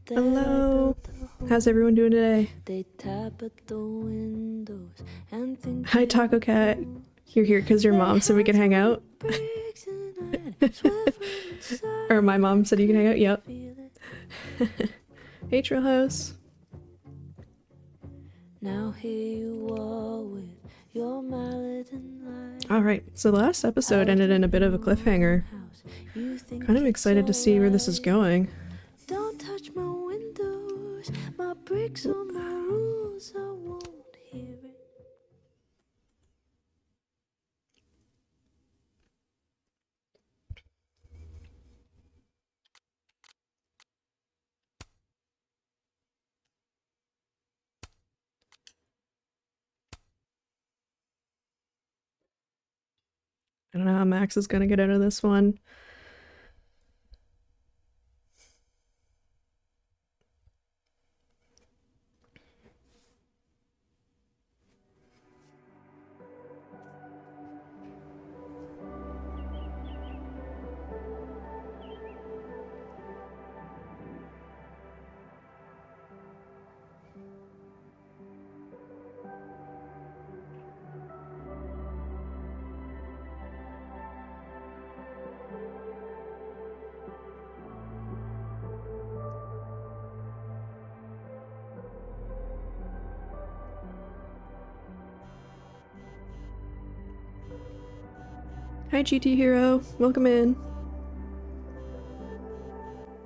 Hello. How's everyone doing today? Hi, Taco Cat. You're here because your mom said we can hang out? Or my mom said you can hang out? Yep. Hey, Trail House. Alright, so the last episode ended in a bit of a cliffhanger. Kind of excited to see where this is going. Don't touch my windows, my bricks or my rules, I won't hear it. I don't know how Max is gonna get out of this one. Hi, GT Hero. Welcome in.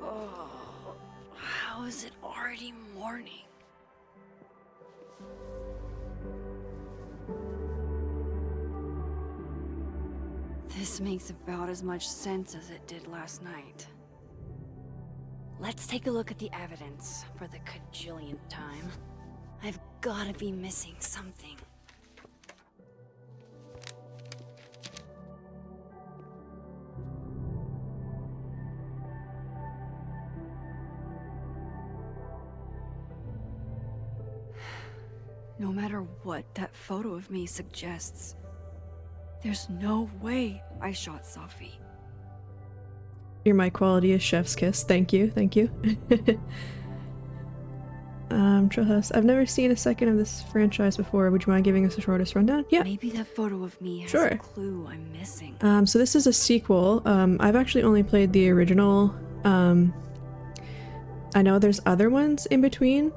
Oh, how is it already morning? This makes about as much sense as it did last night. Let's take a look at the evidence for the cajillionth time. I've gotta be missing something. No matter what that photo of me suggests, there's no way I shot Safi. Your mic quality is chef's kiss. Thank you, thank you. Trail House. I've never seen a second of this franchise before. Would you mind giving us a shortest rundown? Yeah. Maybe that photo of me has Sure. a clue I'm missing. So this is a sequel. I've actually only played the original. I know there's other ones in between.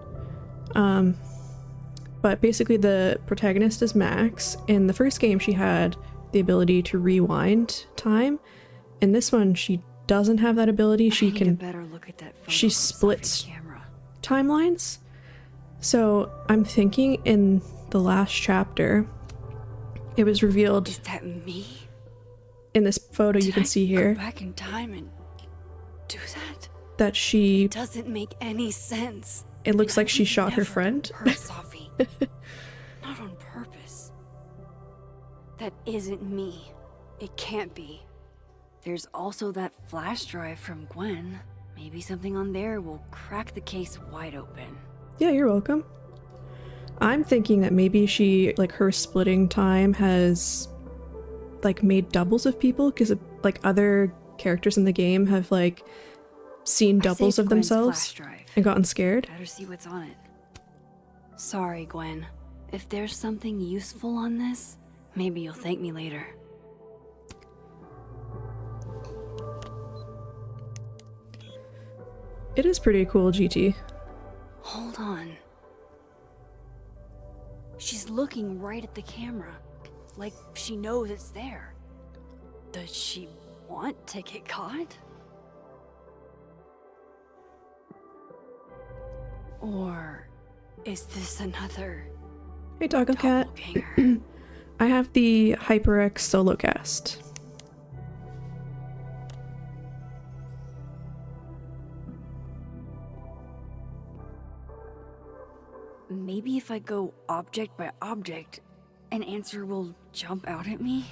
But basically the protagonist is Max. In the first game she had the ability to rewind time. In this one she doesn't have that ability. She can better look at that photo she from splits Safi's camera. timelines. So I'm thinking in the last chapter it was revealed Is that me? in this photo you Did can I see go here back in time and do that? that she Doesn't make any sense. it looks And like I she would shot her never friend. hurt Safi. Not on purpose. That isn't me. It can't be. There's also that flash drive from Gwen. Maybe something on there will crack the case wide open. Yeah, you're welcome. I'm thinking that maybe she, like, her splitting time has, like, made doubles of people, because, like, other characters in the game have, like, seen doubles saved of Gwen's themselves flash drive. and gotten scared. Better see what's on it. Sorry, Gwen. If there's something useful on this, maybe you'll thank me later. It is pretty cool, GT. Hold on. She's looking right at the camera, like she knows it's there. Does she want to get caught? Or is this another Hey, Taco Cat. doppelganger? I have the HyperX solo cast. Maybe if I go object by object, an answer will jump out at me?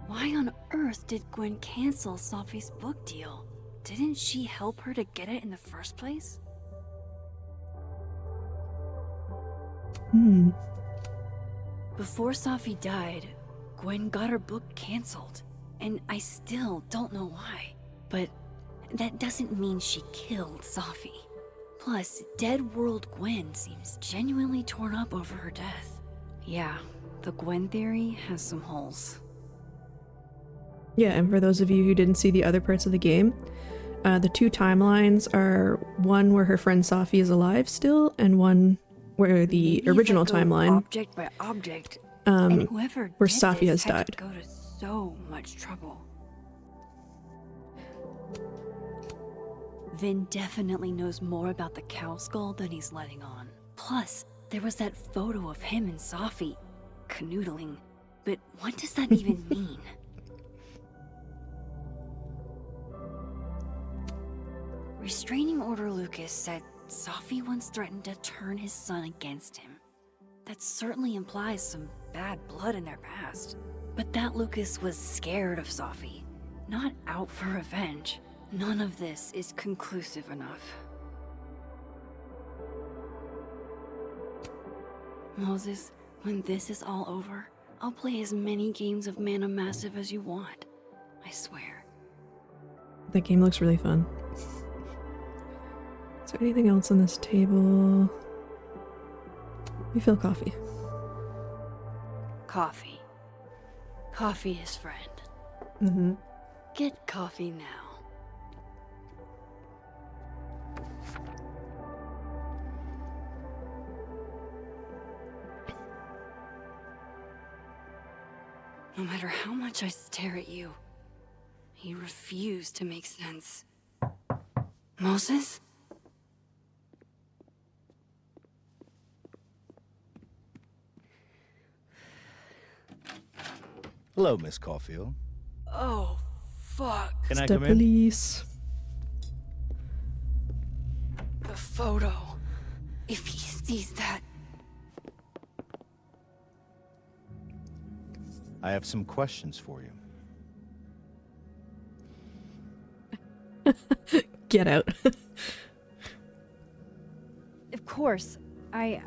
Why on earth did Gwen cancel Safi's book deal? Didn't she help her to get it in the first place? Before Safi died, Gwen got her book canceled, and I still don't know why. But that doesn't mean she killed Safi. Plus, Dead World Gwen seems genuinely torn up over her death. Yeah, the Gwen theory has some holes. Yeah, and for those of you who didn't see the other parts of the game, the two timelines are one where her friend Safi is alive still, and one where the Maybe if I original go timeline, object by object, and whoever where did Safi this has had died. to go to so much trouble. Vin definitely knows more about the cow skull than he's letting on. Plus, there was that photo of him and Safi canoodling. But what does that even mean? Restraining Order Lucas said Safi once threatened to turn his son against him. That certainly implies some bad blood in their past. But that Lucas was scared of Safi, not out for revenge. None of this is conclusive enough. Moses, when this is all over, I'll play as many games of Mana Massive as you want. I swear. That game looks really fun. Is there anything else on this table? Refill coffee. Coffee. Coffee is friend. Mm-hmm. Get coffee now. No matter how much I stare at you, you refuse to make sense. Moses? Hello, Miss Caulfield. Oh, fuck. Can I The come in? police. The photo. If he sees that... I have some questions for you. Get out. Of course. I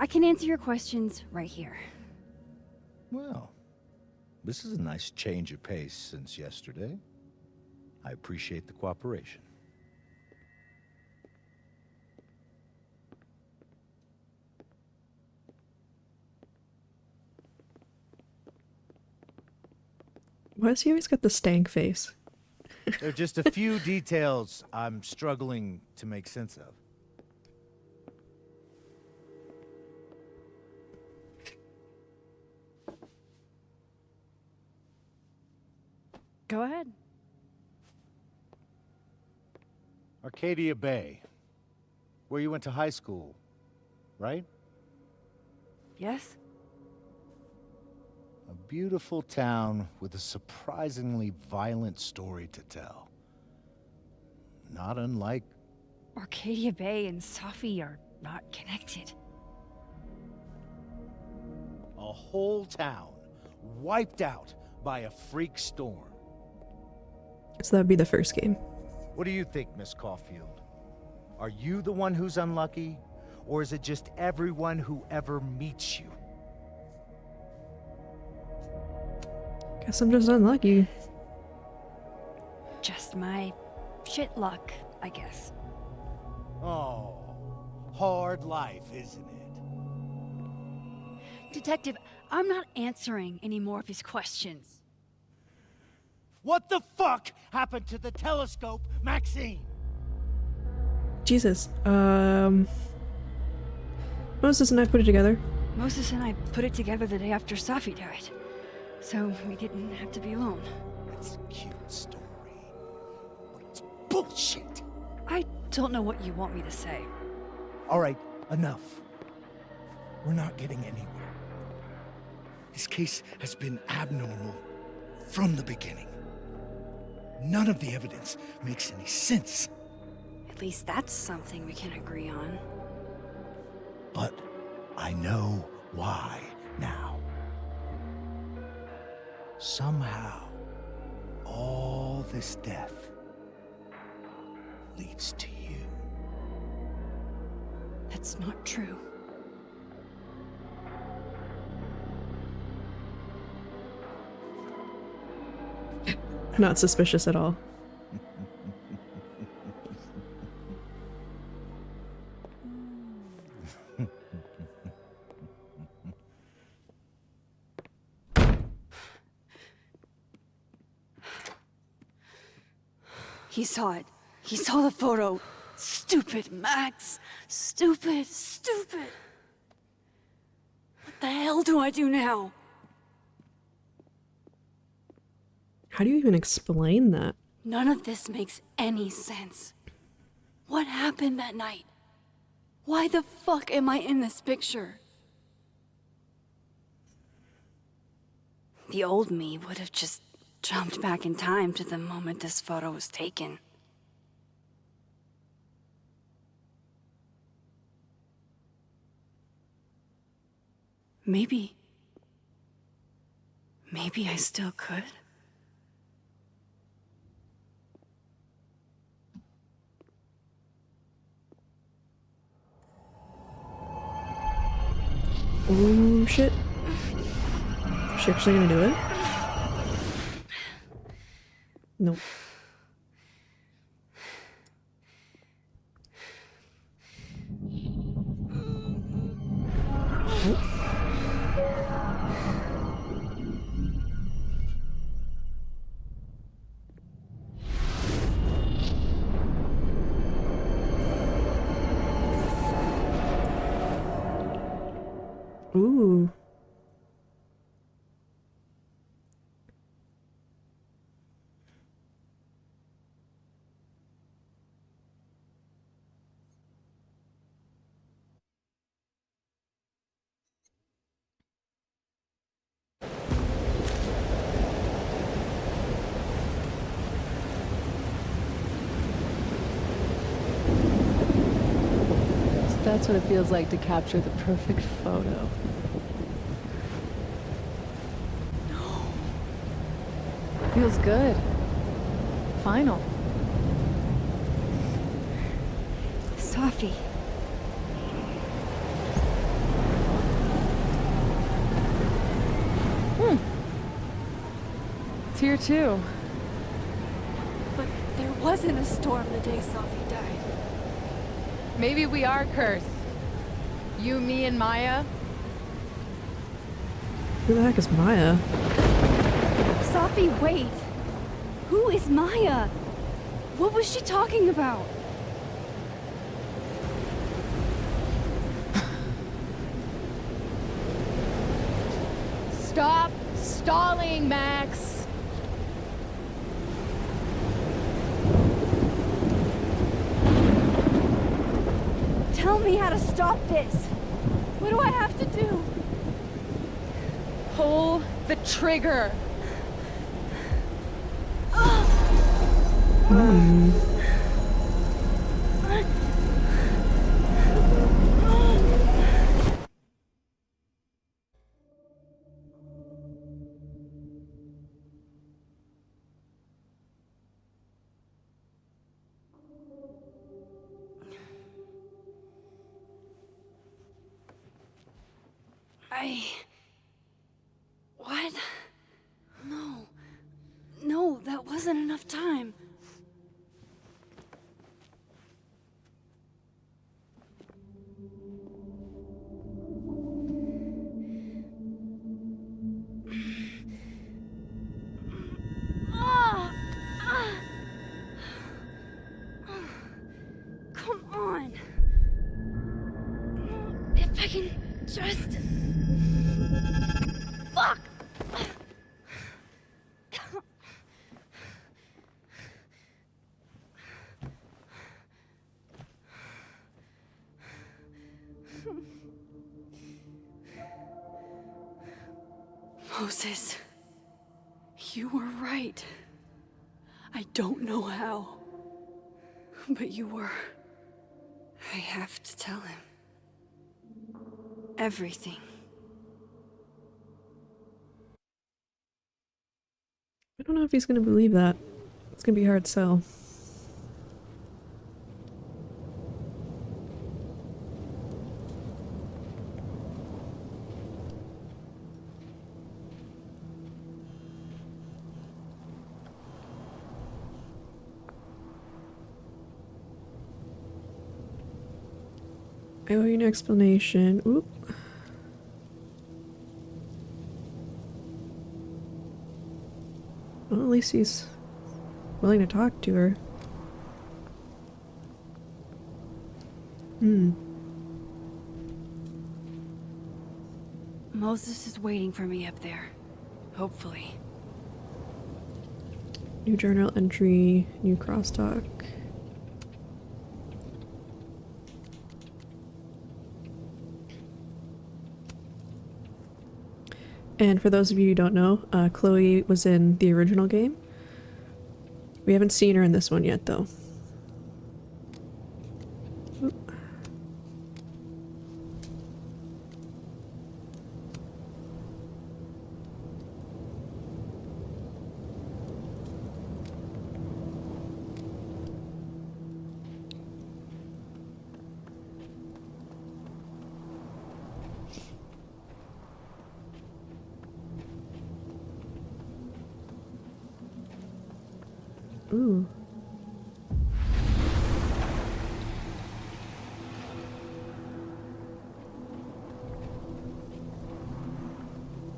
can answer your questions right here. Well, this is a nice change of pace since yesterday. I appreciate the cooperation. Why has he always got the stank face? There are just a few details I'm struggling to make sense of. Go ahead. Arcadia Bay, where you went to high school, right? Yes? A beautiful town with a surprisingly violent story to tell. Not unlike... Arcadia Bay and Safi are not connected. a whole town wiped out by a freak storm. So that would be the first game. What do you think, Miss Caulfield? Are you the one who's unlucky? Or is it just everyone who ever meets you? Guess I'm just unlucky. Just my shit luck, I guess. Oh, hard life, isn't it? Detective, I'm not answering any more of his questions. What the fuck happened to the telescope, Maxine? Jesus. Moses and I put it together. Moses and I put it together the day after Safi died. So we didn't have to be alone. It's a cute story, but it's bullshit. I don't know what you want me to say. All right, enough. We're not getting anywhere. This case has been abnormal from the beginning. None of the evidence makes any sense. At least that's something we can agree on. But I know why now. Somehow, all this death leads to you. That's not true. Not suspicious at all. He saw it. He saw the photo. Stupid, Max. Stupid, stupid. What the hell do I do now? How do you even explain that? None of this makes any sense. What happened that night? Why the fuck am I in this picture? The old me would have just jumped back in time to the moment this photo was taken. Maybe I still could. Oh shit. Is she actually gonna do it? Nope. Ooh. So that's what it feels like to capture the perfect photo. No. Feels good. Final. Safi. It's here too. But there wasn't a storm the day Safi died. Maybe we are cursed. You, me, and Maya. Who the heck is Maya? Safi, wait. Who is Maya? What was she talking about? Stop stalling, Max. Tell me how to stop this. What do I have to do? Pull the trigger. What? No. No, that wasn't enough time. Come on. If I can just... Fuck! Moses, you were right. I don't know how, but you were. I have to tell him. Everything. I don't know if he's gonna believe that. It's gonna be a hard sell. I owe you an explanation. Oop. Well, at least he's willing to talk to her. Moses is waiting for me up there. Hopefully. New journal entry, new crosstalk. And for those of you who don't know, Chloe was in the original game. We haven't seen her in this one yet, though. Oop. Ooh.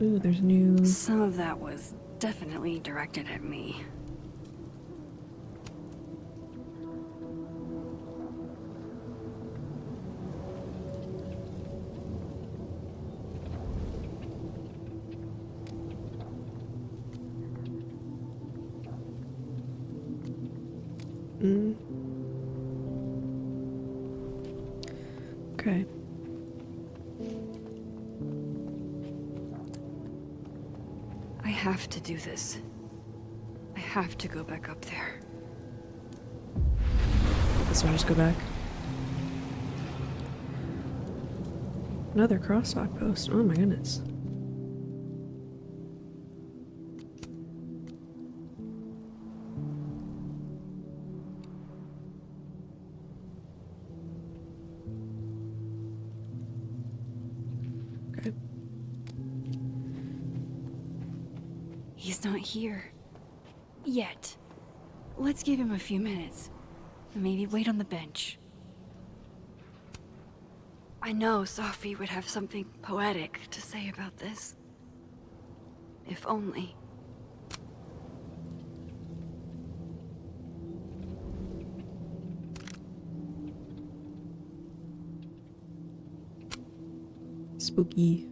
Ooh, there's new... Some of that was definitely directed at me. Okay. I have to do this. I have to go back up there. This one, just go back. Another crosstalk post. Oh my goodness. Okay. He's not here. Yet. Let's give him a few minutes. Maybe wait on the bench. I know Sophie would have something poetic to say about this. If only. Spooky.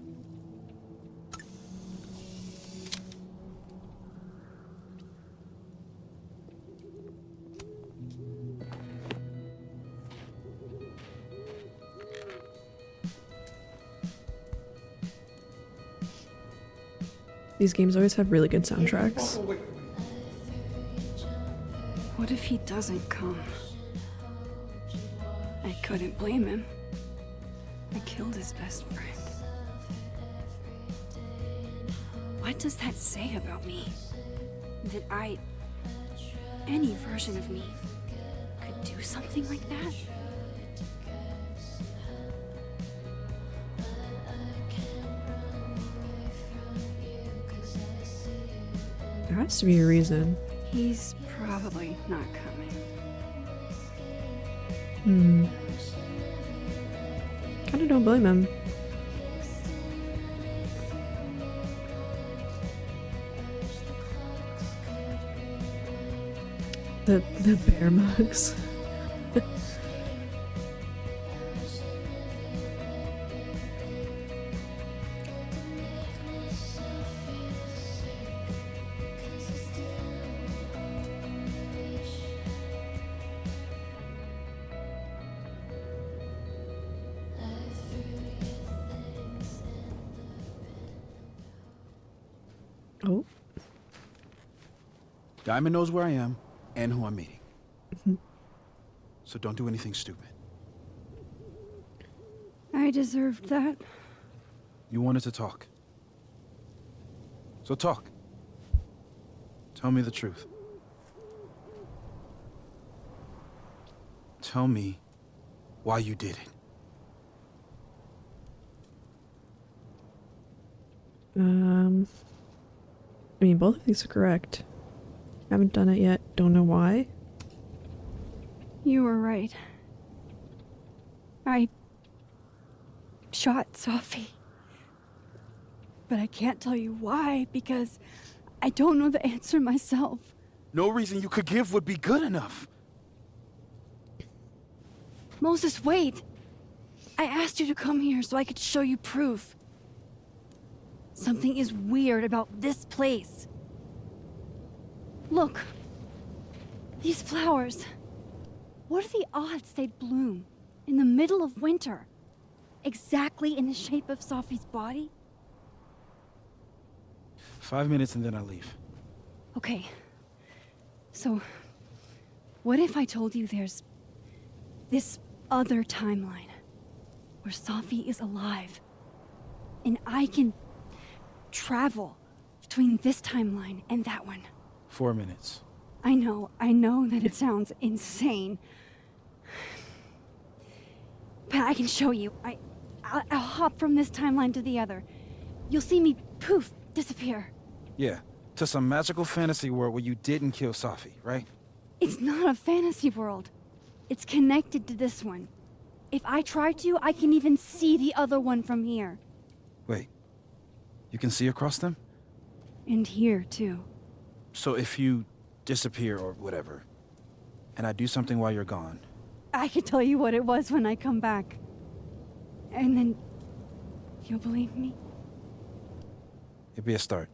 These games always have really good soundtracks. What if he doesn't come? I couldn't blame him. I killed his best friend. What does that say about me? That any version of me, could do something like that? There has to be a reason. He's probably not coming. Kinda don't blame him. The bear mugs. Oh. Diamond knows where I am and who I'm meeting. So don't do anything stupid. I deserved that. You wanted to talk. So talk. Tell me the truth. Tell me why you did it. I mean, both of these are correct. Haven't done it yet. Don't know why. You were right. I shot Safi. But I can't tell you why, because I don't know the answer myself. No reason you could give would be good enough. Moses, wait! I asked you to come here so I could show you proof. Something is weird about this place. Look. These flowers. What are the odds they'd bloom in the middle of winter? Exactly in the shape of Safi's body? 5 minutes and then I'll leave. Okay. So, what if I told you there's this other timeline where Safi is alive and I can travel between this timeline and that one? 4 minutes. I know that it sounds insane. But I can show you. I'll hop from this timeline to the other. You'll see me, poof, disappear. Yeah, to some magical fantasy world where you didn't kill Safi, right? It's not a fantasy world. It's connected to this one. If I try to, I can even see the other one from here. Wait, you can see across them? And here, too. So if you disappear or whatever, and I do something while you're gone, I can tell you what it was when I come back. And then you'll believe me? it'd be a start.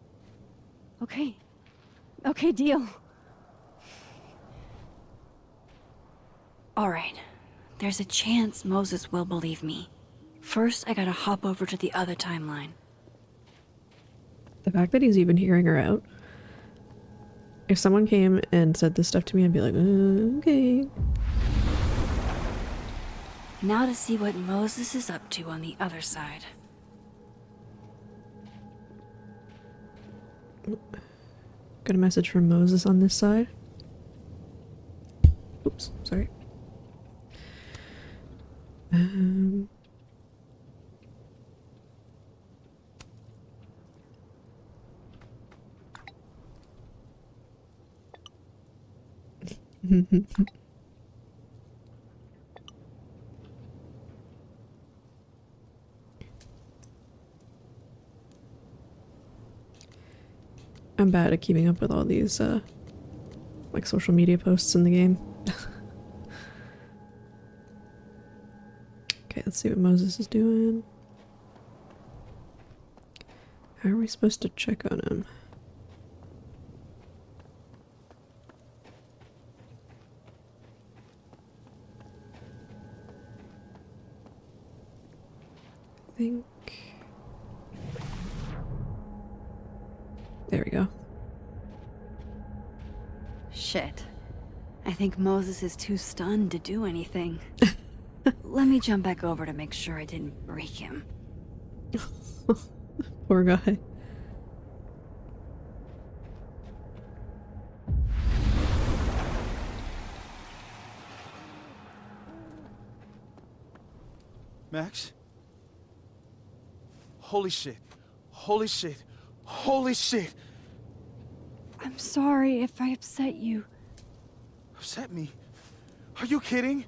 Okay. Okay, deal. Alright. There's a chance Moses will believe me. First, I gotta hop over to the other timeline. The fact that he's even hearing her out. If someone came and said this stuff to me, I'd be like, okay. Now to see what Moses is up to on the other side. Got a message from Moses on this side. Oops, sorry. I'm bad at keeping up with all these, like, social media posts in the game. Okay, let's see what Moses is doing. How are we supposed to check on him? I think... There we go. Shit. I think Moses is too stunned to do anything. Let me jump back over to make sure I didn't break him. Poor guy. Max? Holy shit. Holy shit. Holy shit! I'm sorry if I upset you. Upset me? Are you kidding?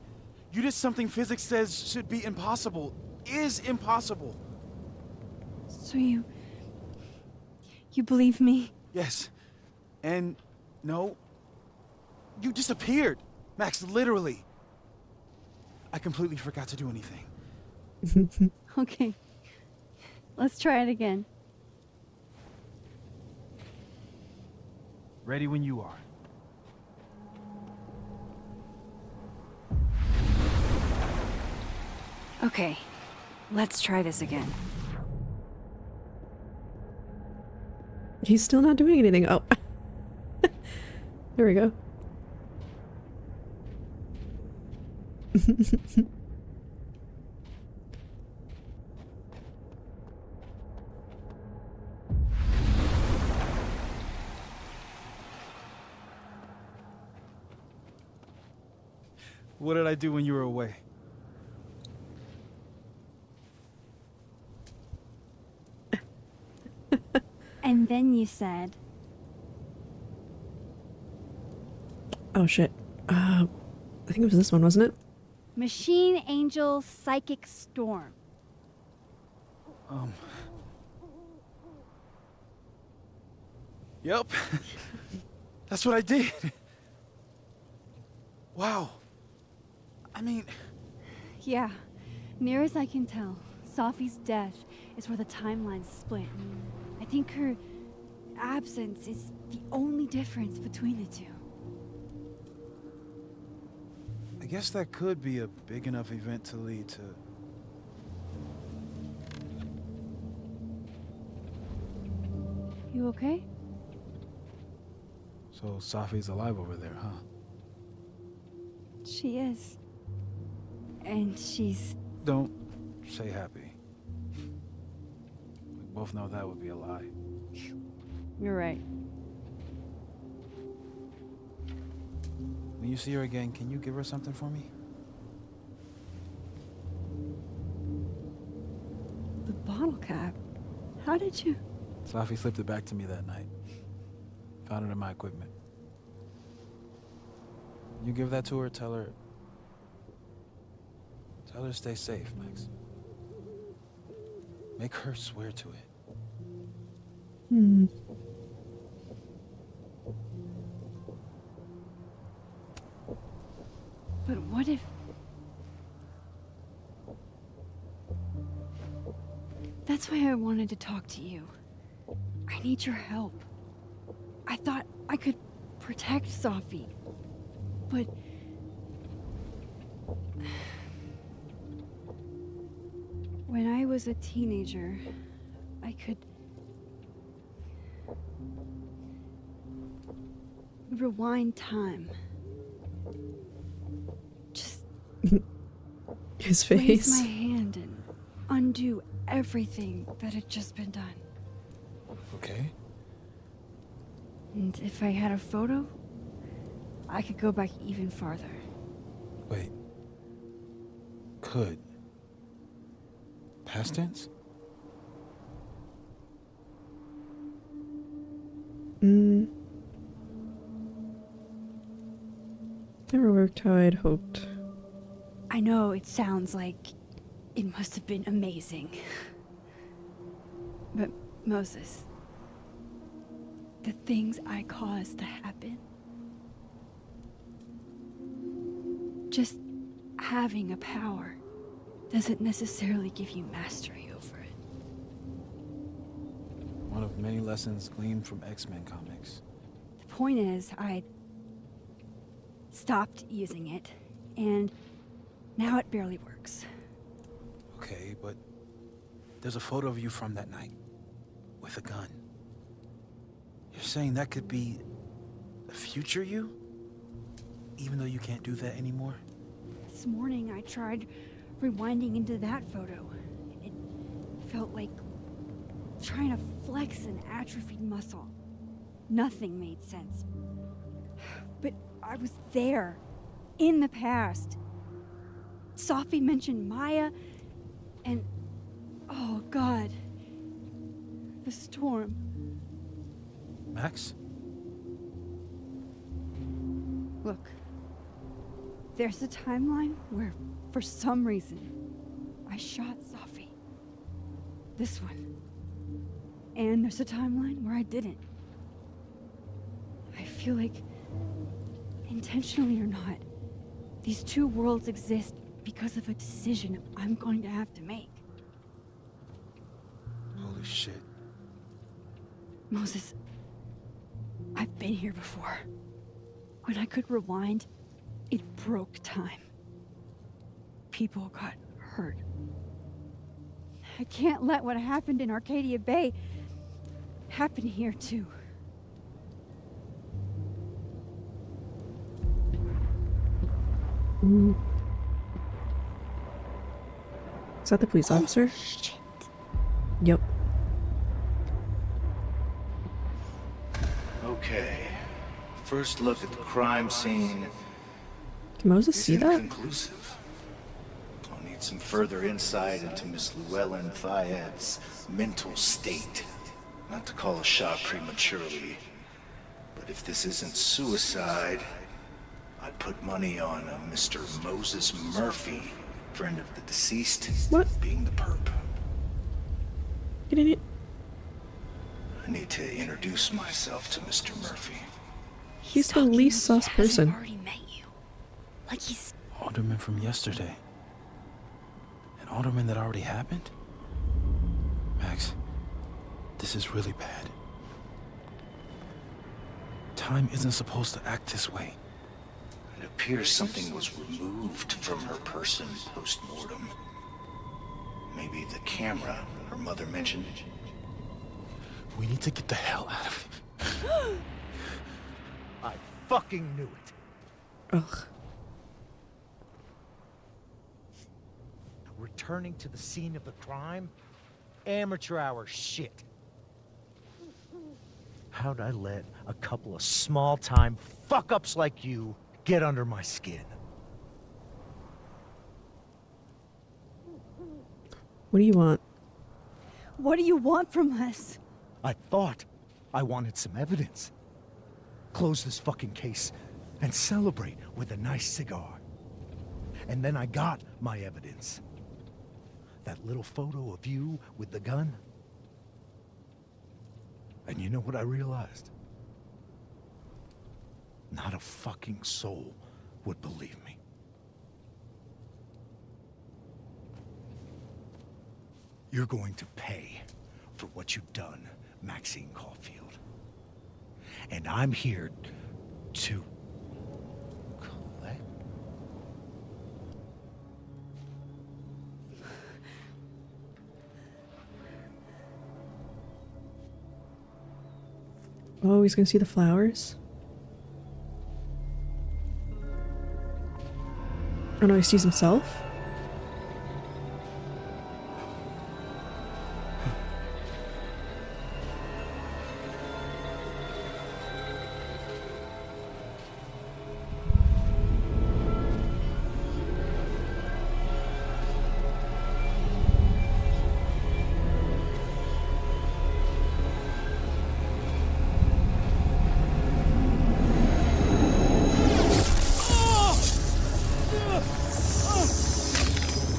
You did something physics says should be impossible. Is impossible. So you believe me? Yes. And no. You disappeared. Max, literally. I completely forgot to do anything. Okay. Let's try it again. Ready when you are. Okay, let's try this again. He's still not doing anything. Oh. There we go. What did I do when you were away? And then you said, Oh shit. I think it was this one, wasn't it? Machine Angel Psychic Storm. Yep. That's what I did. Wow. I mean, Yeah, near as I can tell, Safi's death is where the timelines split. I think her absence is the only difference between the two. I guess that could be a big enough event to lead to... You okay? So Safi's alive over there, huh? She is. And she's... Don't say happy. We both know that would be a lie. You're right. When you see her again, can you give her something for me? The bottle cap? How did you... Safi slipped it back to me that night. Found it in my equipment. You give that to her, tell her to stay safe, Max. Make her swear to it. Hmm. But what if... That's why I wanted to talk to you. I need your help. I thought I could protect Safi, but... When I was a teenager, I could... rewind time. Just His raise face. my hand and undo everything that had just been done. Okay? And if I had a photo, I could go back even farther. Wait. Could. Past tense? Never worked how I'd hoped. I know it sounds like it must have been amazing. But Moses, the things I caused to happen, just having a power doesn't necessarily give you mastery over it. One of many lessons gleaned from X-Men comics. The point is, I stopped using it, and now it barely works. Okay, but there's a photo of you from that night with a gun. You're saying that could be the future you? Even though you can't do that anymore? This morning I tried rewinding into that photo. It felt like trying to flex an atrophied muscle. Nothing made sense. But I was there, in the past. Safi mentioned Maya, and oh God, the storm. Max? Look, there's a timeline where, for some reason, I shot Safi. This one. And there's a timeline where I didn't. I feel like, intentionally or not, these two worlds exist because of a decision I'm going to have to make. Holy shit. Moses, I've been here before. When I could rewind, it broke time. People got hurt. I can't let what happened in Arcadia Bay happen here too. Ooh. Is that the police officer? Shit. Yep. Okay. First look at the crime scene. Can Moses see Isn't that? conclusive. I'll need some further insight into Miss Llewellyn Fayette's mental state. Not to call a shot prematurely, but if this isn't suicide, I'd put money on a Mr. Moses Murphy, friend of the deceased, What? being the perp. Fucking idiot. I need to introduce myself to Mr. Murphy. He's the talking least like he sus hasn't person. already met you. Like he's... Alderman from yesterday. An alderman that already happened? Max, this is really bad. Time isn't supposed to act this way. It appears something was removed from her person post-mortem. Maybe the camera her mother mentioned. We need to get the hell out of here. I fucking knew it. Ugh. Returning to the scene of the crime? Amateur hour shit. How'd I let a couple of small-time fuck-ups like you get under my skin? What do you want? What do you want from us? I thought I wanted some evidence. Close this fucking case and celebrate with a nice cigar. And then I got my evidence. That little photo of you with the gun. And you know what I realized? Not a fucking soul would believe me. You're going to pay for what you've done, Maxine Caulfield. And I'm here to collect. Oh, he's gonna see the flowers? Oh no, he sees himself?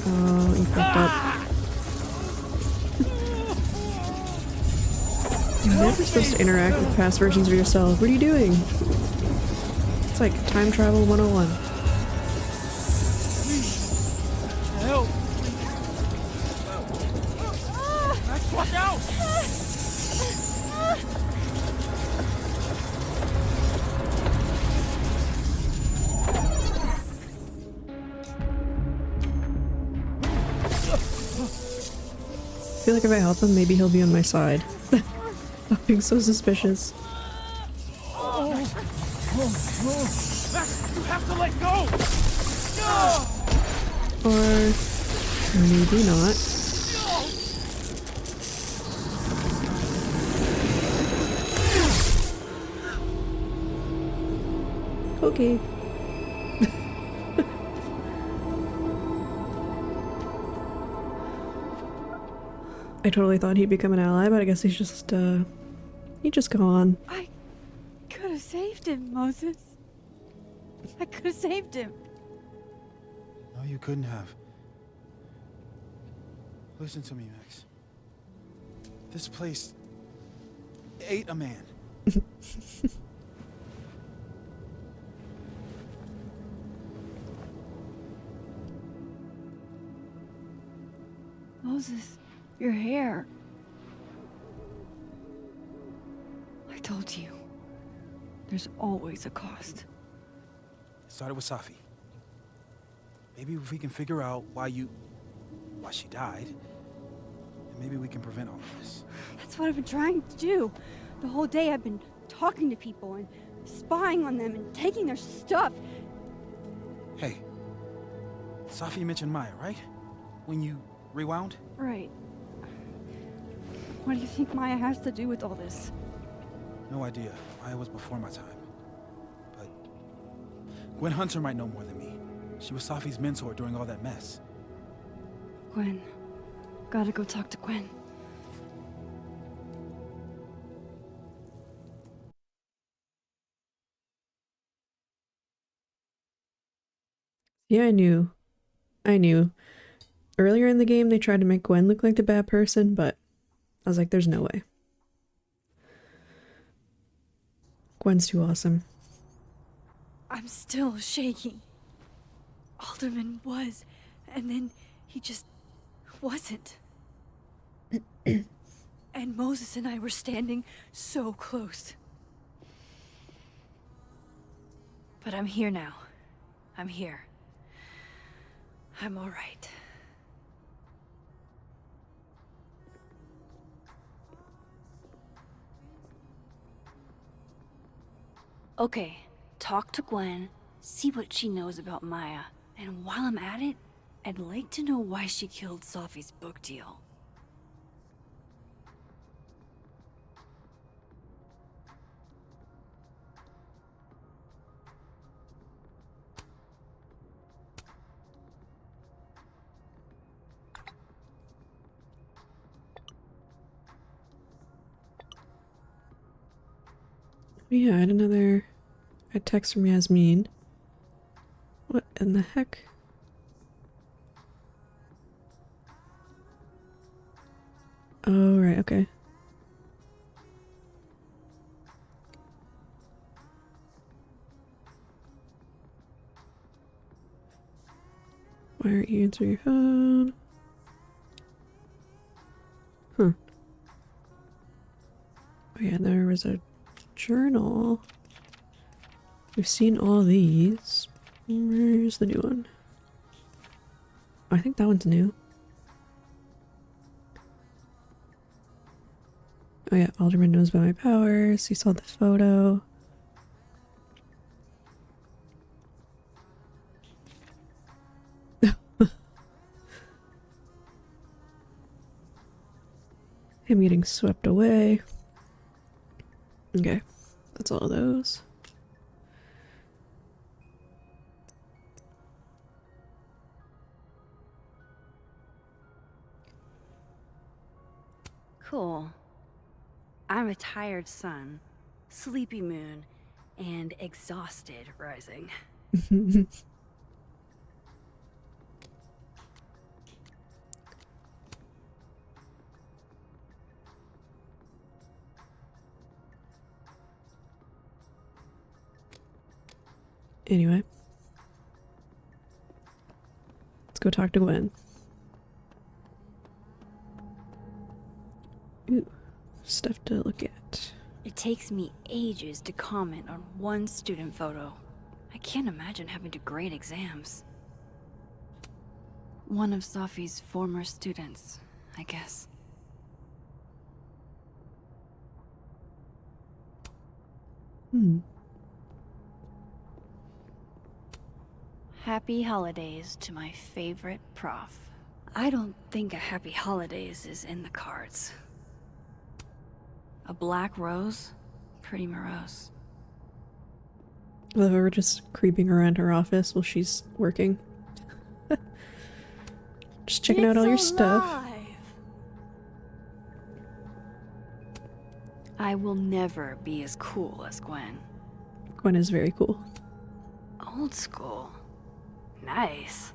Oh, you fucked up. You're never supposed to interact with past versions of yourself. What are you doing? It's like time travel 101. Help! Max, watch out! I feel like if I help him, maybe he'll be on my side. Stop being so suspicious. Max, you have to let go! Or maybe not. Okay. I totally thought he'd become an ally, but I guess he's just gone. I could have saved him, Moses. I could have saved him. No, you couldn't have. Listen to me, Max. This place ate a man. Moses, your hair. I told you. There's always a cost. It started with Safi. Maybe if we can figure out why she died, then maybe we can prevent all of this. That's what I've been trying to do. The whole day I've been talking to people and spying on them and taking their stuff. Hey, Safi mentioned Maya, right? When you rewound? Right. What do you think Maya has to do with all this? No idea. Maya was before my time. But Gwen Hunter might know more than me. She was Safi's mentor during all that mess. Gwen. Gotta go talk to Gwen. Yeah, I knew. Earlier in the game, they tried to make Gwen look like the bad person, but I was like, there's no way. Gwen's too awesome. I'm still shaking. Alderman was, and then he just wasn't. And Moses and I were standing so close. But I'm here now. I'm here. I'm all right. Okay, talk to Gwen, see what she knows about Maya, and while I'm at it, I'd like to know why she killed Sophie's book deal. Yeah, I had a text from Yasmin. What in the heck? Oh, right, okay. Why aren't you answering your phone? Huh. Oh yeah, there was a journal. We've seen all these. Where's the new one? Oh, I think that one's new. Oh yeah, Alderman knows about my powers. He saw the photo. Him getting swept away. Okay, that's all of those. Cool. I'm a tired sun, sleepy moon, and exhausted rising. Anyway. Let's go talk to Gwen. Ooh, stuff to look at. It takes me ages to comment on one student photo. I can't imagine having to grade exams. One of Sophie's former students, I guess. Happy holidays to my favorite prof. I don't think a happy holidays is in the cards. A black rose? Pretty morose. Well, if we're just creeping around her office while she's working. Just checking out all your stuff. I will never be as cool as Gwen. Gwen is very cool. Old school. Nice.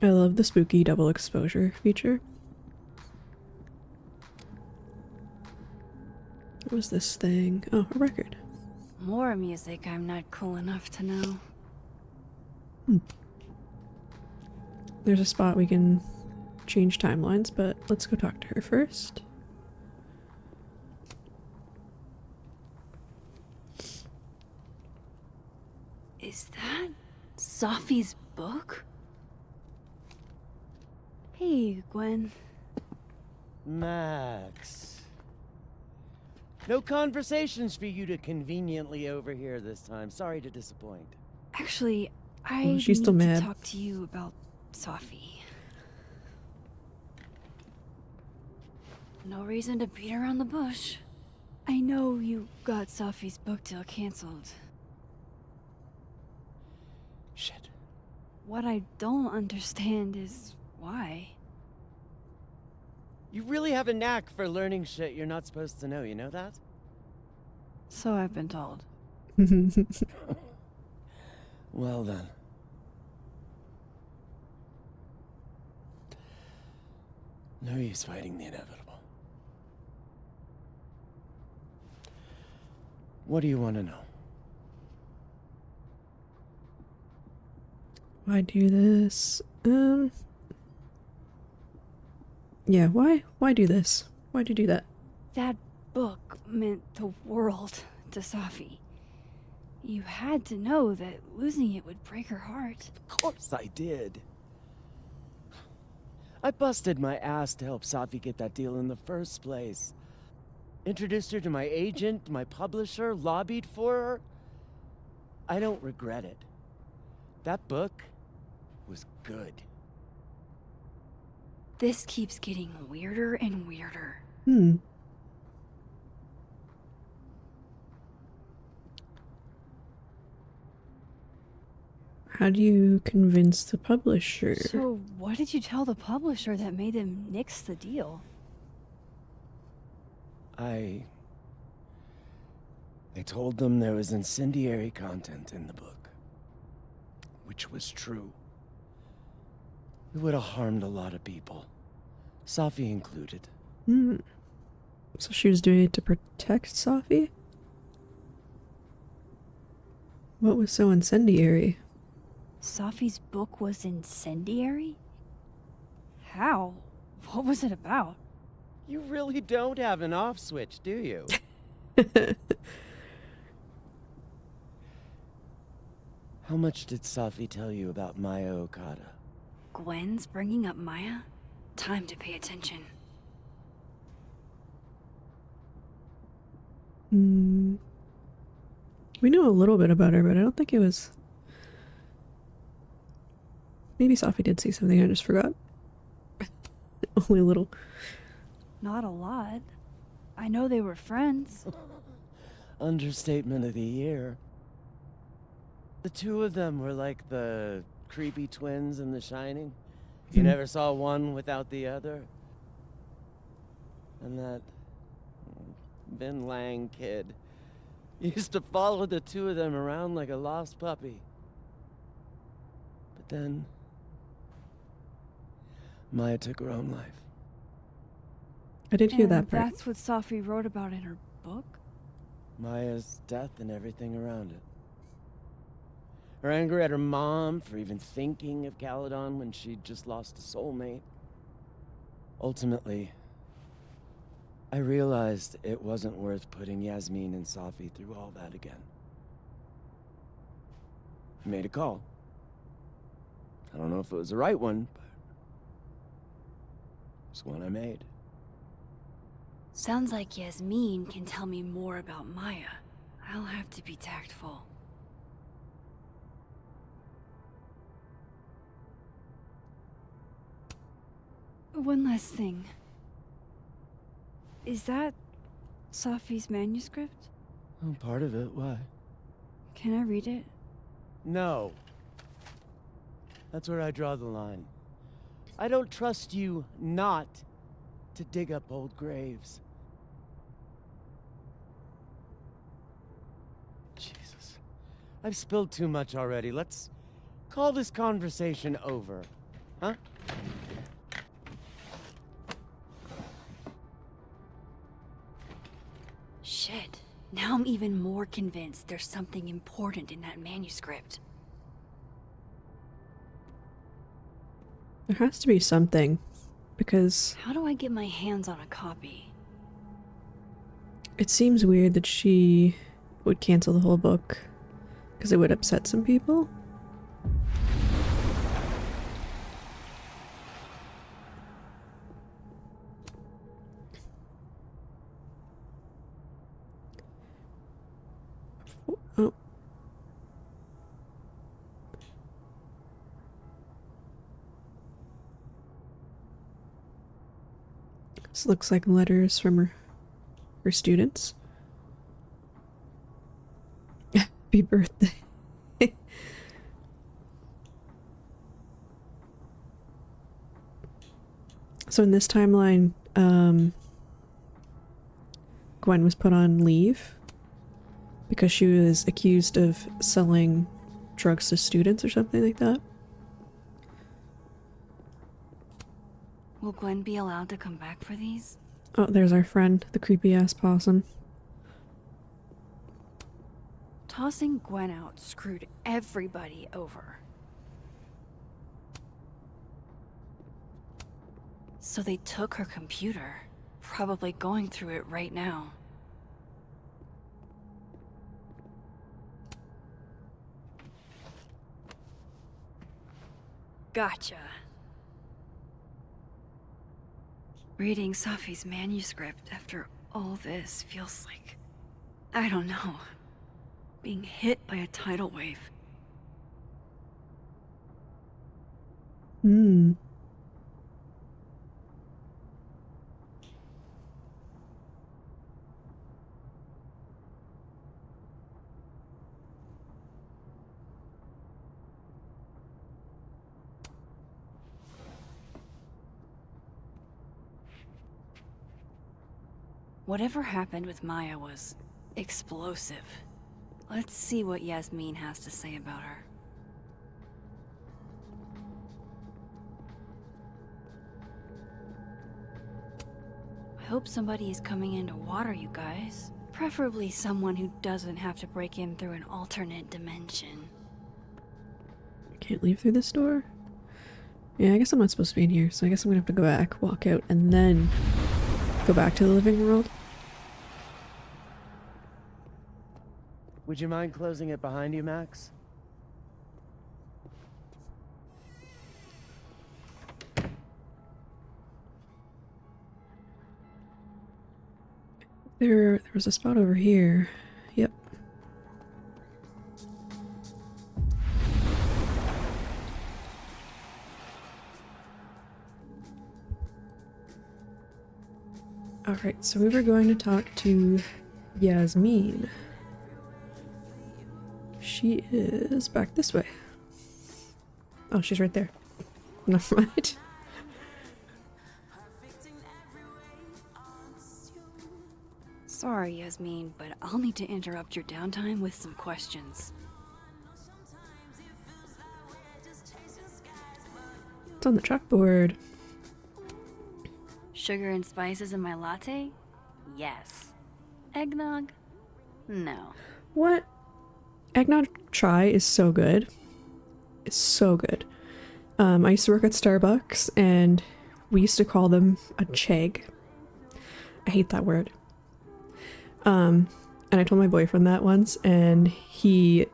I love the spooky double exposure feature. What was this thing? Oh, a record. More music I'm not cool enough to know. There's a spot we can change timelines, but let's go talk to her first. Is that Sophie's book? Hey, Gwen. Max. No conversations for you to conveniently overhear this time. Sorry to disappoint. Actually, I she's still need mad. to talk to you about Sophie. No reason to beat around the bush. I know you got Sophie's book deal canceled. Shit. What I don't understand is why. You really have a knack for learning shit you're not supposed to know, you know that? So I've been told. Well then. No use fighting the inevitable. What do you want to know? Why do this? Yeah, why do this? Why'd you do that? That book meant the world to Safi. You had to know that losing it would break her heart. Of course I did. I busted my ass to help Safi get that deal in the first place. Introduced her to my agent, my publisher, lobbied for her. I don't regret it. That book was good. This keeps getting weirder and weirder. How do you convince the publisher? So, what did you tell the publisher that made them nix the deal? I told them there was incendiary content in the book. Which was true. It would have harmed a lot of people. Safi included. So she was doing it to protect Safi? What was so incendiary? Safi's book was incendiary? How? What was it about? You really don't have an off switch, do you? How much did Safi tell you about Maya Okada? Gwen's bringing up Maya? Time to pay attention. We know a little bit about her, but I don't think it was... Maybe Safi did say something, I just forgot. Only a little. Not a lot. I know they were friends. Understatement of the year. The two of them were like the creepy twins in The Shining. You never saw one without the other. And that Vin Lang kid used to follow the two of them around like a lost puppy. But then Maya took her own life. I did hear that part. That's what Safi wrote about in her book? Maya's death and everything around it. Her anger at her mom for even thinking of Caledon when she'd just lost a soulmate. Ultimately, I realized it wasn't worth putting Yasmin and Safi through all that again. I made a call. I don't know if it was the right one, but it's one I made. Sounds like Yasmin can tell me more about Maya. I'll have to be tactful. One last thing. Is that Safi's manuscript? Oh, part of it. Why? Can I read it? No. That's where I draw the line. I don't trust you not to dig up old graves. Jesus. I've spilled too much already. Let's call this conversation over. Huh? Shit. Now I'm even more convinced there's something important in that manuscript. There has to be something, because How do I get my hands on a copy? it seems weird that she would cancel the whole book, because it would upset some people. Oh. This looks like letters from her students. Happy birthday. So in this timeline, Gwen was put on leave because she was accused of selling drugs to students or something like that. Will Gwen be allowed to come back for these? Oh, there's our friend, the creepy ass possum. Tossing Gwen out screwed everybody over. So they took her computer, probably going through it right now. Gotcha. Reading Safi's manuscript after all this feels like, I don't know, being hit by a tidal wave. Hmm. Whatever happened with Maya was explosive. Let's see what Yasmin has to say about her. I hope somebody is coming in to water you guys. Preferably someone who doesn't have to break in through an alternate dimension. Can't leave through this door? Yeah, I guess I'm not supposed to be in here, so I guess I'm gonna have to go back, walk out, and then go back to the living world. Would you mind closing it behind you, Max? There was a spot over here. Yep. Alright, so we were going to talk to Yasmin. She is back this way. Oh, she's right there. Never mind. Sorry, Yasmin, but I'll need to interrupt your downtime with some questions. It's on the chalkboard. Sugar and spices in my latte? Yes. Eggnog? No. What? Eggnog chai is so good. It's so good. I used to work at Starbucks and we used to call them a cheg. I hate that word. And I told my boyfriend that once and he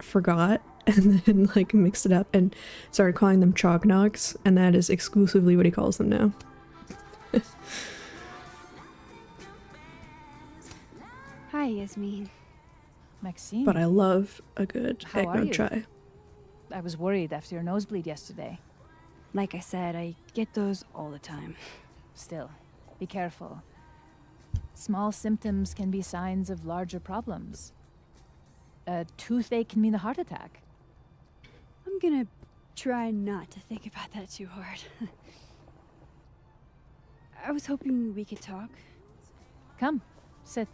forgot and then like mixed it up and started calling them chognogs, and that is exclusively what he calls them now. Hi, Yasmin. Maxine, But I love a good How are eggnog you? chai. I was worried after your nosebleed yesterday. Like I said, I get those all the time. Still, be careful. Small symptoms can be signs of larger problems. A toothache can mean a heart attack. I'm gonna try not to think about that too hard. I was hoping we could talk. Come, sit.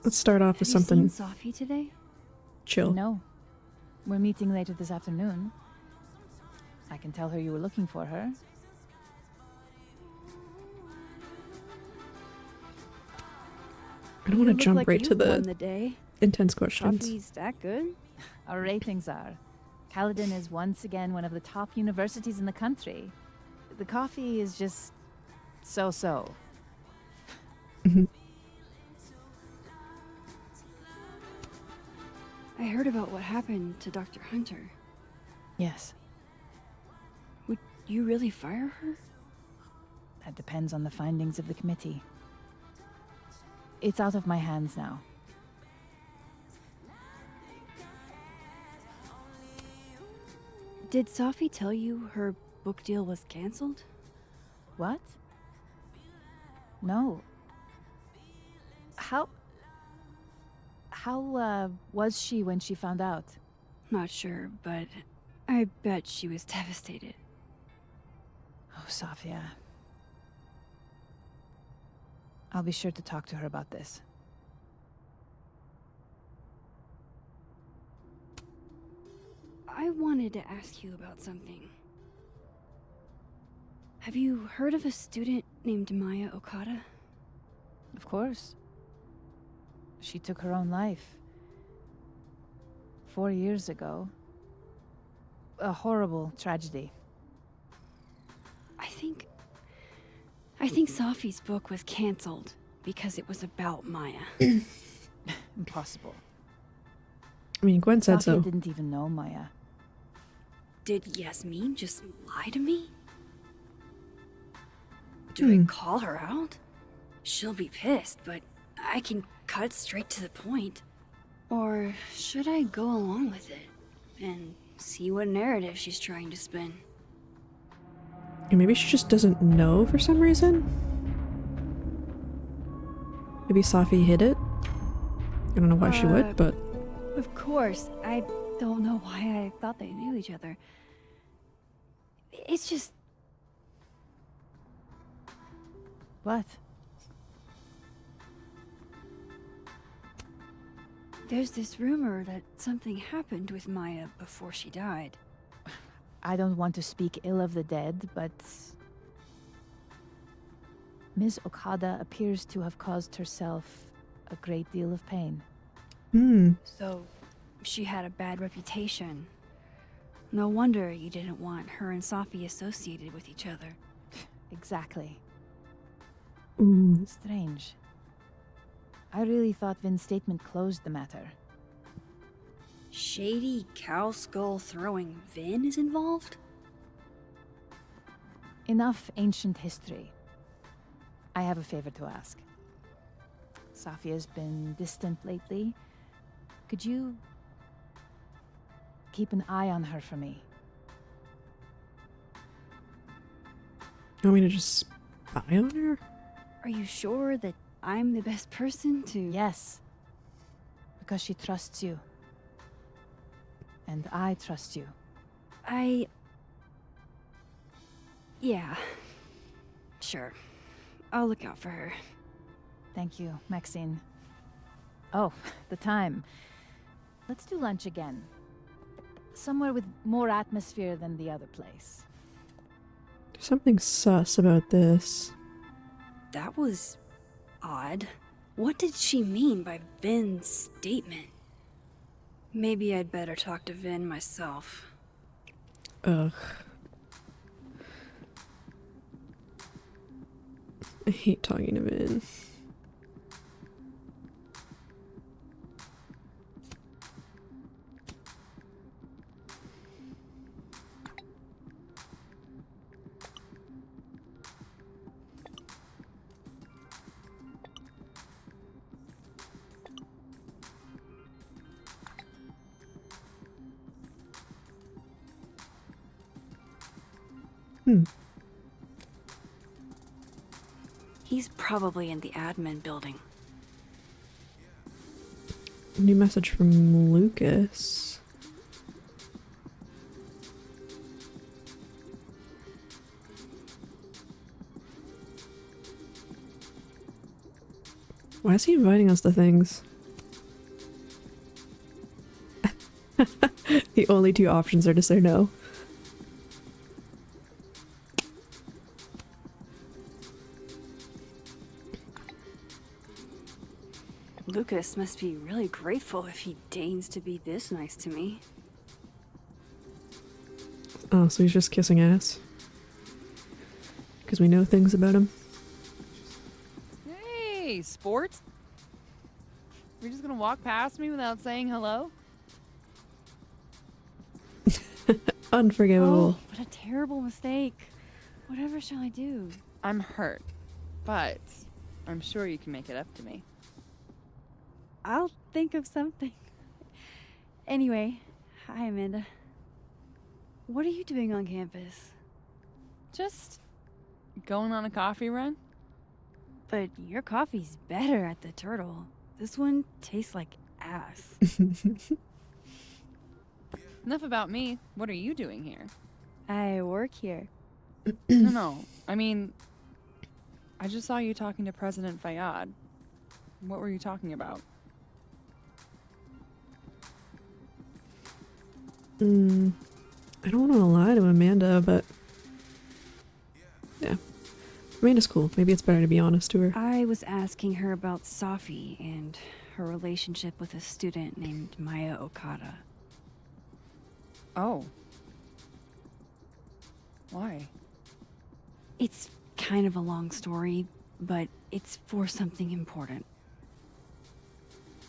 Let's start off Have with you something seen Safi today? chill. No, we're meeting later this afternoon. I can tell her you were looking for her. I don't want to You look jump like right to you've won the the day. intense questions. Safi's that good? Our ratings are. Caledon is once again one of the top universities in the country. The coffee is just so-so. I heard about what happened to Dr. Hunter. Yes, Would you really fire her? that depends on the findings of the committee. It's out of my hands now. Did Safi tell you her book deal was canceled? What? No. How was she when she found out? Not sure, but I bet she was devastated. Oh, Safia. I'll be sure to talk to her about this. I wanted to ask you about something. Have you heard of a student named Maya Okada? Of course. She took her own life. 4 years ago. A horrible tragedy. I think Safi's book was cancelled because it was about Maya. Impossible. I mean, Gwen said Safia so. didn't even know Maya. Did Yasmin just lie to me? Do I call her out? She'll be pissed, but I can cut straight to the point. Or should I go along with it and see what narrative she's trying to spin? And maybe she just doesn't know for some reason? Maybe Safi hid it? I don't know why she would, but... Of course. I don't know why I thought they knew each other. It's just... What? There's this rumor that something happened with Maya before she died. I don't want to speak ill of the dead, but... Ms. Okada appears to have caused herself a great deal of pain. So, she had a bad reputation. No wonder you didn't want her and Safi associated with each other. Exactly. Ooh. Strange. I really thought Vin's statement closed the matter. Shady cow skull throwing Vin is involved? Enough ancient history. I have a favor to ask. Safia's been distant lately. Could you keep an eye on her for me? You want me to just spy on her? Are you sure that I'm the best person to... Yes. Because she trusts you. And I trust you. Yeah. Sure. I'll look out for her. Thank you, Maxine. Oh, the time. Let's do lunch again. Somewhere with more atmosphere than the other place. There's something sus about this. That was... odd. What did she mean by Vin's statement? Maybe I'd better talk to Vin myself. Ugh. I hate talking to Vin. He's probably in the admin building. New message from Lucas. Why is he inviting us to things? The only two options are to say no. Lucas must be really grateful if he deigns to be this nice to me. Oh, so he's just kissing ass? Because we know things about him? Hey, sport. You're just gonna walk past me without saying hello? Unforgivable. Oh, what a terrible mistake. Whatever shall I do? I'm hurt, but I'm sure you can make it up to me. I'll think of something. Anyway, hi Amanda. What are you doing on campus? Just going on a coffee run? But your coffee's better at the Turtle. This one tastes like ass. Enough about me. What are you doing here? I work here. No. I mean, I just saw you talking to President Fayyad. What were you talking about? I don't want to lie to Amanda, but yeah. Amanda's cool. Maybe it's better to be honest to her. I was asking her about Safi and her relationship with a student named Maya Okada. Oh. Why? It's kind of a long story, but it's for something important.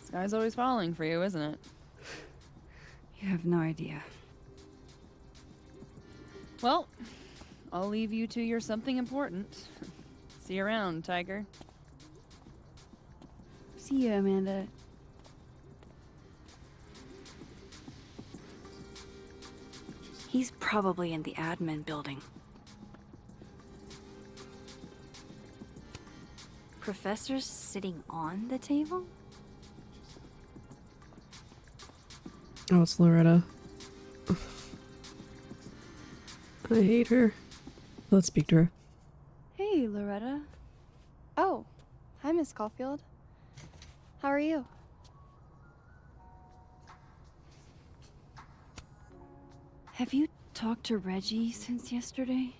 This guy's always falling for you, isn't it? You have no idea. Well, I'll leave you to your something important. See you around, Tiger. See you, Amanda. He's probably in the admin building. Professor's sitting on the table? Oh, it's Loretta. I hate her. Let's speak to her. Hey, Loretta. Oh, hi, Miss Caulfield. How are you? Have you talked to Reggie since yesterday?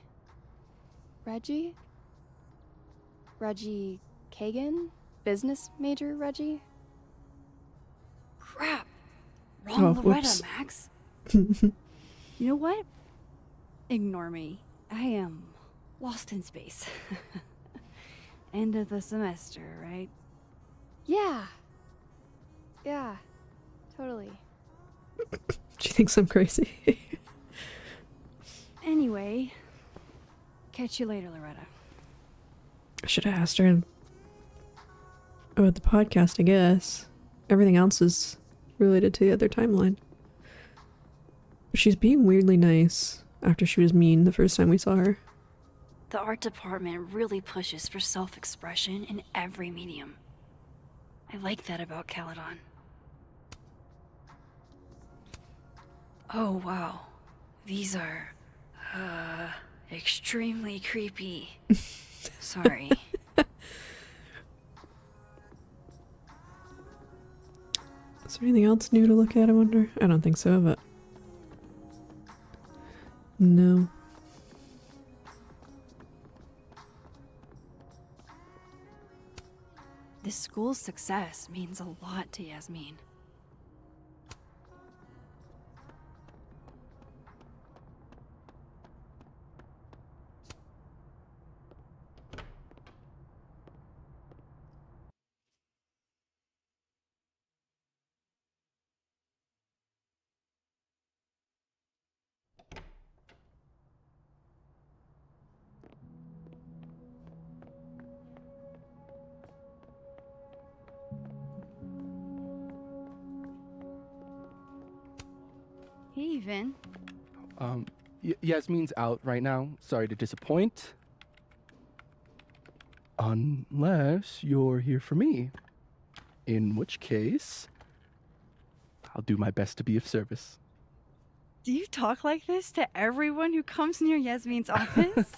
Reggie? Reggie Kagan? Business major Reggie? Crap! Wrong Loretta, whoops. Max. You know what? Ignore me. I am lost in space. End of the semester, right? Yeah. Yeah, totally. She thinks I'm crazy. Anyway, catch you later, Loretta. I should have asked her about the podcast, I guess. Everything else is related to the other timeline. But she's being weirdly nice after she was mean the first time we saw her. The art department really pushes for self-expression in every medium. I like that about Caledon. Oh, wow. These are, extremely creepy. Sorry. Is there anything else new to look at, I wonder? I don't think so, but... No. This school's success means a lot to Yasmin. Hey, Vin. Yasmin's out right now. Sorry to disappoint. Unless you're here for me. In which case, I'll do my best to be of service. Do you talk like this to everyone who comes near Yasmin's office?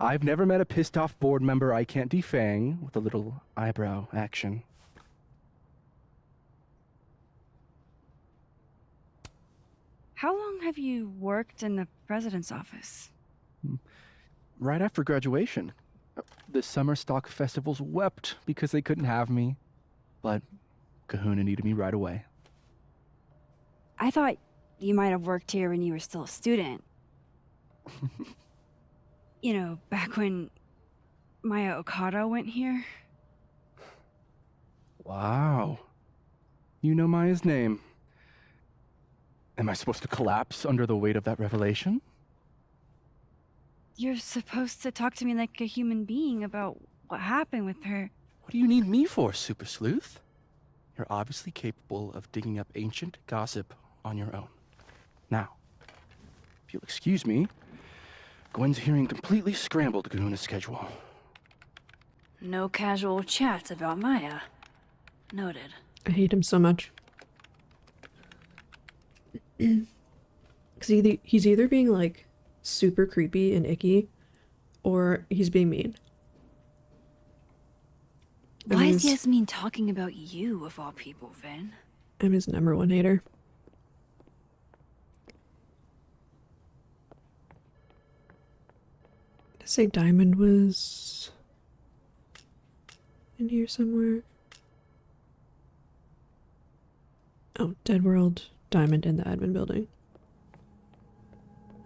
I've never met a pissed off board member I can't defang with a little eyebrow action. How long have you worked in the president's office? Right after graduation. The summer stock festivals wept because they couldn't have me. But Kahuna needed me right away. I thought you might have worked here when you were still a student. You know, back when Maya Okada went here. Wow. You know Maya's name. Am I supposed to collapse under the weight of that revelation? You're supposed to talk to me like a human being about what happened with her. What do you need me for, Super Sleuth? You're obviously capable of digging up ancient gossip on your own. Now, if you'll excuse me, Gwen's hearing completely scrambled Kahuna's schedule. No casual chats about Maya. Noted. I hate him so much. Because he's either being like super creepy and icky, or he's being mean. Why is Yasmin talking about you, of all people, Vin? I'm his #1 hater. Did I say Diamond was in here somewhere? Oh, Dead World, Diamond in the admin building.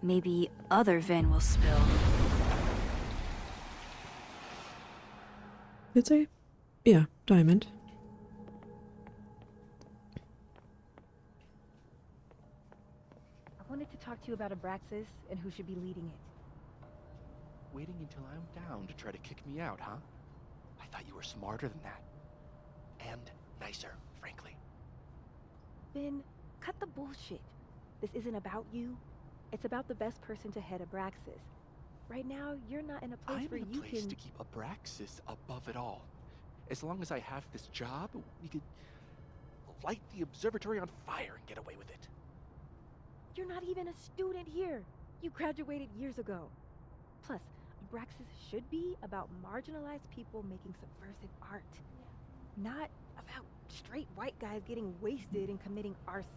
Maybe other Vin will spill. Did it say? Yeah, Diamond. I wanted to talk to you about Abraxas and who should be leading it. Waiting until I'm down to try to kick me out, huh? I thought you were smarter than that. And nicer, frankly. Ben, cut the bullshit. This isn't about you. It's about the best person to head Abraxas. Right now, you're not in a place I'm where in a you place can... to keep Abraxas above it all. As long as I have this job, we could light the observatory on fire and get away with it. You're not even a student here. You graduated years ago. Plus, Abraxas should be about marginalized people making subversive art. Not about straight white guys getting wasted and committing arson.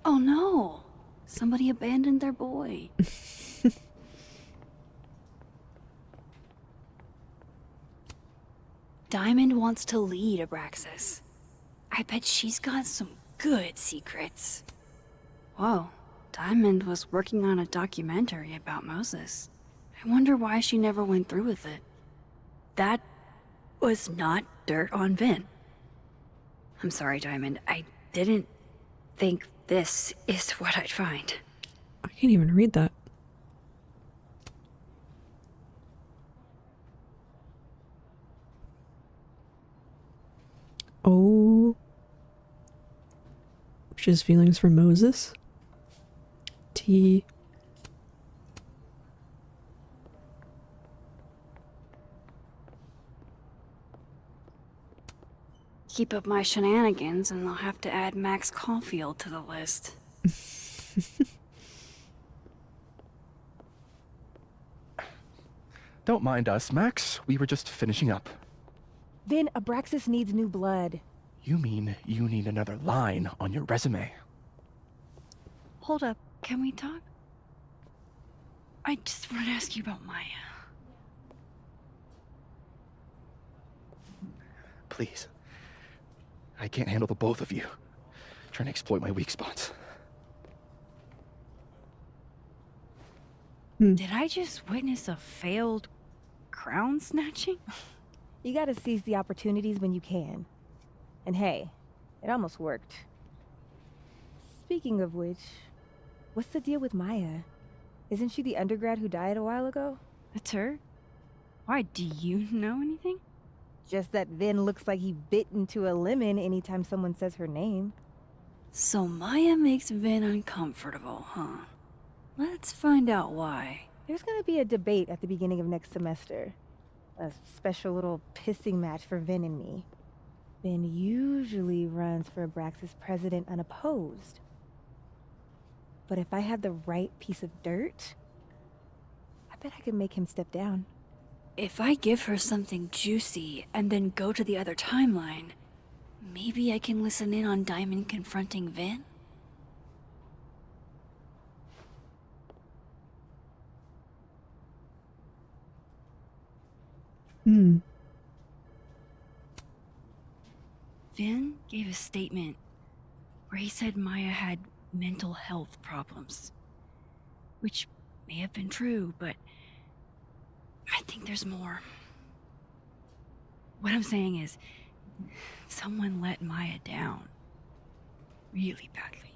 Oh no! Somebody abandoned their boy. Diamond wants to lead Abraxas. I bet she's got some good secrets. Whoa, Diamond was working on a documentary about Moses. I wonder why she never went through with it. That was not dirt on Vin. I'm sorry, Diamond. I didn't think this is what I'd find. I can't even read that. Oh. She has feelings for Moses? T. Keep up my shenanigans and I'll have to add Max Caulfield to the list. Don't mind us, Max. We were just finishing up. Vin, Abraxas needs new blood. You mean you need another line on your resume? Hold up, can we talk? I just want to ask you about Maya. Please. I can't handle the both of you. Trying to exploit my weak spots. Did I just witness a failed crown snatching? You gotta seize the opportunities when you can. And hey, it almost worked. Speaking of which, what's the deal with Maya? Isn't she the undergrad who died a while ago? That's her? Why, do you know anything? Just that Vin looks like he bit into a lemon anytime someone says her name. So Maya makes Vin uncomfortable, huh? Let's find out why. There's gonna be a debate at the beginning of next semester. A special little pissing match for Vin and me. Vin usually runs for Abraxas president unopposed. But if I had the right piece of dirt, I bet I could make him step down. If I give her something juicy and then go to the other timeline, maybe I can listen in on Diamond confronting Vin? Vin gave a statement where he said Maya had mental health problems. Which may have been true, but I think there's more. What I'm saying is, someone let Maya down. Really badly.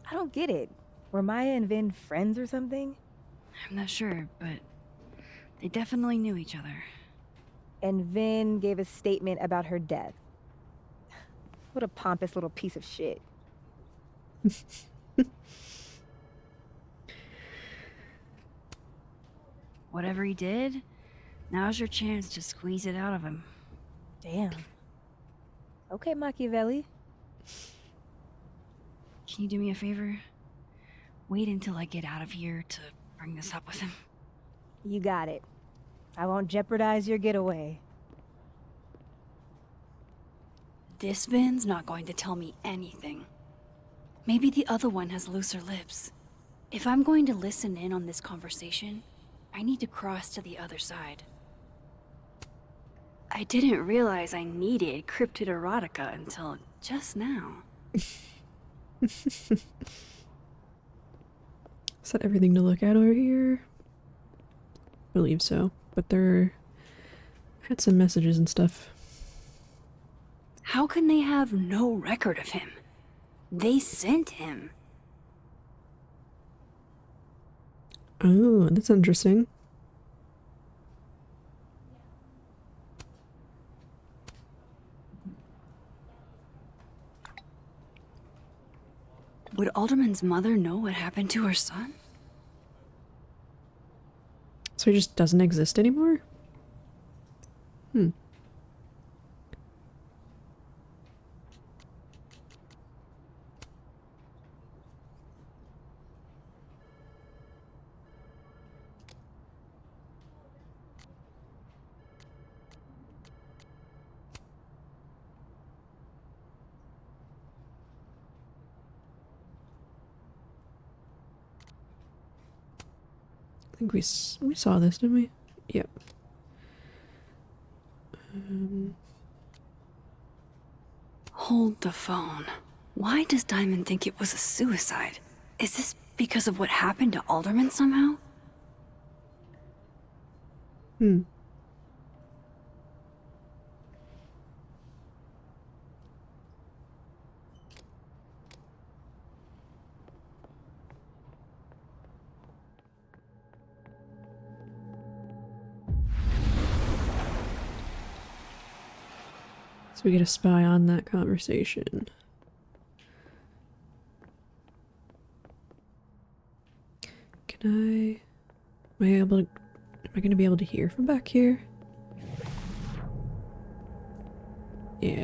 I don't get it. Were Maya and Vin friends or something? I'm not sure, but they definitely knew each other. And Vin gave a statement about her death. What a pompous little piece of shit. Whatever he did, now's your chance to squeeze it out of him. Damn. Okay, Machiavelli. Can you do me a favor? Wait until I get out of here to bring this up with him. You got it. I won't jeopardize your getaway. This Vin's not going to tell me anything. Maybe the other one has looser lips. If I'm going to listen in on this conversation, I need to cross to the other side. I didn't realize I needed cryptid erotica until just now. Is that everything to look at over here? I believe so, but there had some messages and stuff. How can they have no record of him? They sent him. Oh, that's interesting. Would Alderman's mother know what happened to her son? So he just doesn't exist anymore? Hmm. I think we saw this, didn't we? Yep. Hold the phone. Why does Diamond think it was a suicide? Is this because of what happened to Alderman somehow? Hmm. So we get a spy on that conversation. Am I going to be able to hear from back here? Yeah.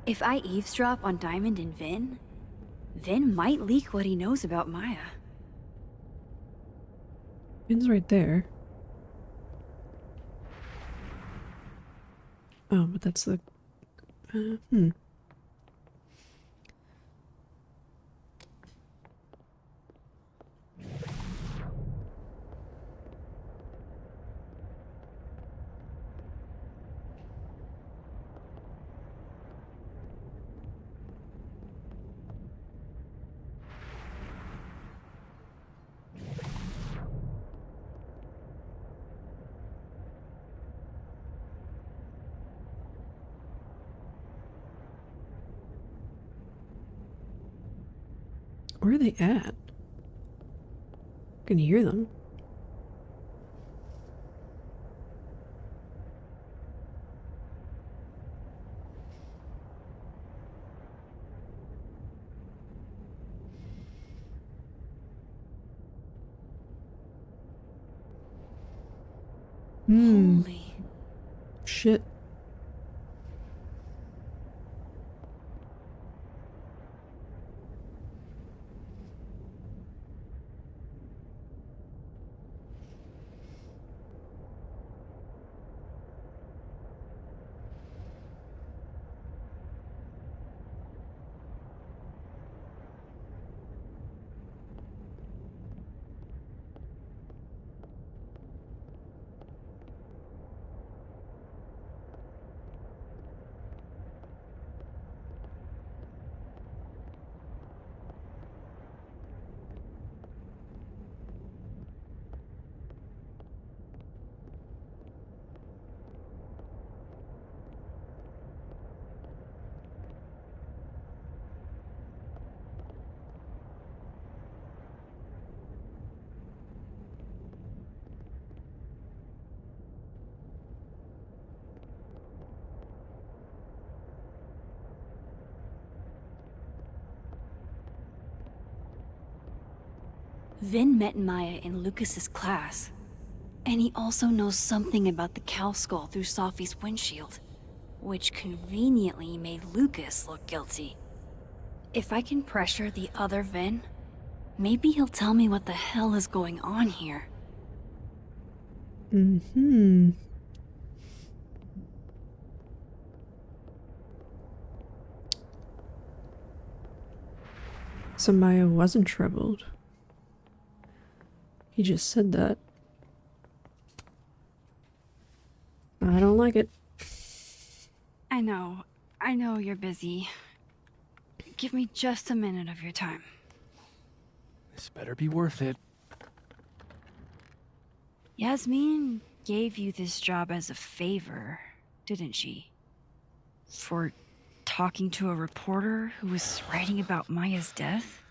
If I eavesdrop on Diamond and Vin, Vin might leak what he knows about Maya. Vin's right there. Oh, but that's the... hmm. Where are they at? I can hear them. Holy. Shit. Vin met Maya in Lucas's class. And he also knows something about the cow skull through Sophie's windshield, which conveniently made Lucas look guilty. If I can pressure the other Vin, maybe he'll tell me what the hell is going on here. Mm-hmm. So Maya wasn't troubled. He just said that. I don't like it. I know you're busy. Give me just a minute of your time. This better be worth it. Yasmin gave you this job as a favor, didn't she? For talking to a reporter who was writing about Maya's death?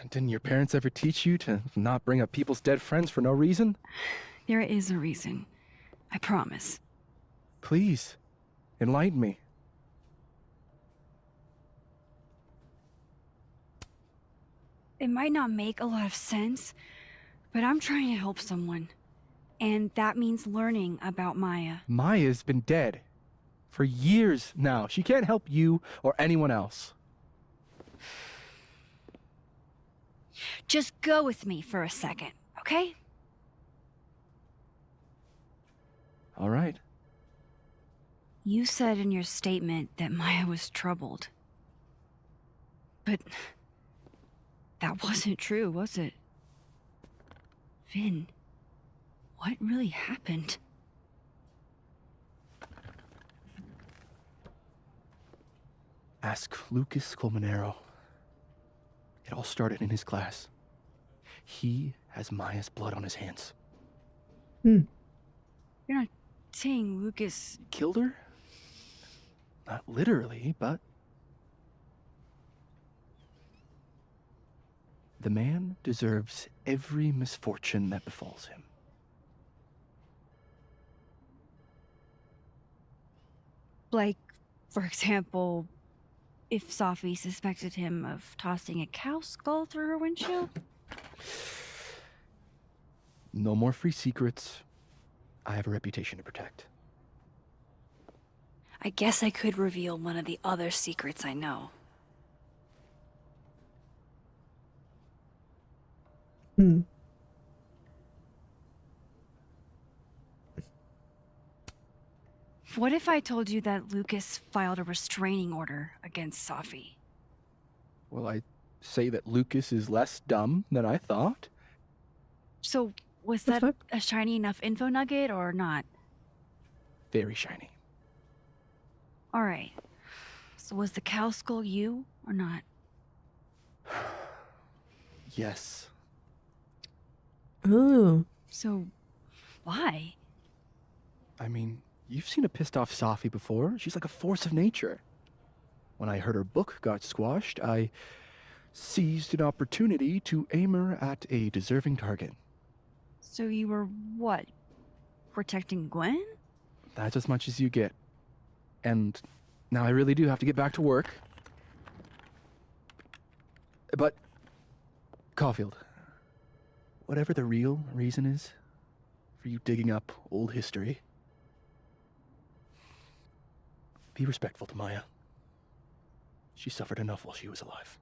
Didn't your parents ever teach you to not bring up people's dead friends for no reason? There is a reason. I promise. Please, enlighten me. It might not make a lot of sense, but I'm trying to help someone. And that means learning about Maya. Maya's been dead for years now. She can't help you or anyone else. Just go with me for a second, okay? All right. You said in your statement that Maya was troubled. But that wasn't true, was it? Vin, what really happened? Ask Lucas Colmenero. It all started in his class. He has Maya's blood on his hands. Hmm. You're not saying Lucas... Killed her? Not literally, but... The man deserves every misfortune that befalls him. Like, for example, if Sophie suspected him of tossing a cow skull through her windshield? No more free secrets. I have a reputation to protect. I guess I could reveal one of the other secrets I know. Hmm. What if I told you that Lucas filed a restraining order against Sophie? Will I say that Lucas is less dumb than I thought? So, was The that fuck? a shiny enough info nugget or not? Very shiny. Alright. So was the cow skull you or not? Yes. Oh. So, why? I mean, you've seen a pissed off Sophie before. She's like a force of nature. When I heard her book got squashed, I seized an opportunity to aim her at a deserving target. So you were what? Protecting Gwen? That's as much as you get. And now I really do have to get back to work. But, Caulfield, whatever the real reason is for you digging up old history, be respectful to Maya. She suffered enough while she was alive.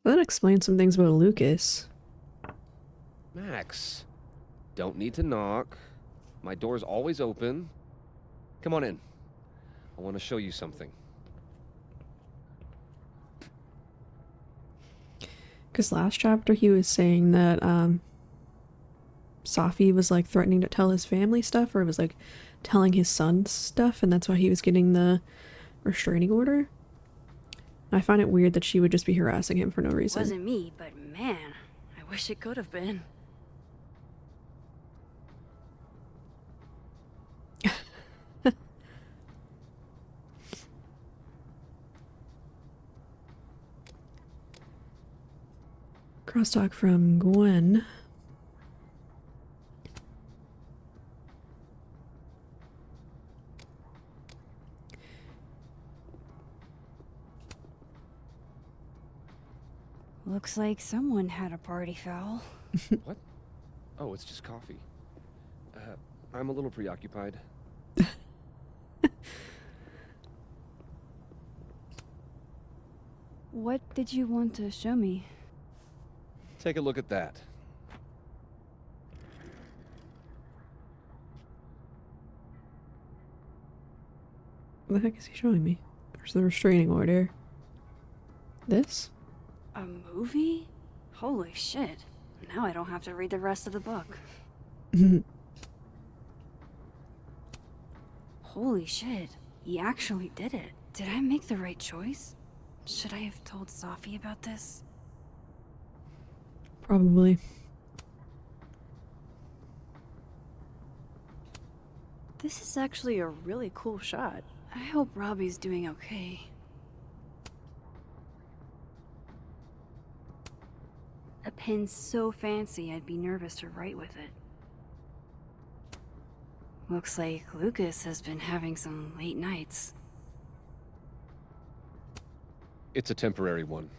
That explains some things about Lucas. Max, don't need to knock. My door's always open. Come on in. I want to show you something. Because last chapter he was saying that Sophie was like threatening to tell his family stuff, or was like telling his son stuff, and that's why he was getting the restraining order. I find it weird that she would just be harassing him for no It reason. wasn't me, but man, I wish it could have been. Crosstalk from Gwen. Looks like someone had a party foul. What? Oh, it's just coffee. I'm a little preoccupied. What did you want to show me? Take a look at that. What the heck is he showing me? There's the restraining order. This? A movie? Holy shit. Now I don't have to read the rest of the book. Holy shit. He actually did it. Did I make the right choice? Should I have told Safi about this? Probably. This is actually a really cool shot. I hope Robbie's doing okay. A pen so fancy I'd be nervous to write with it. Looks like Lucas has been having some late nights. It's a temporary one.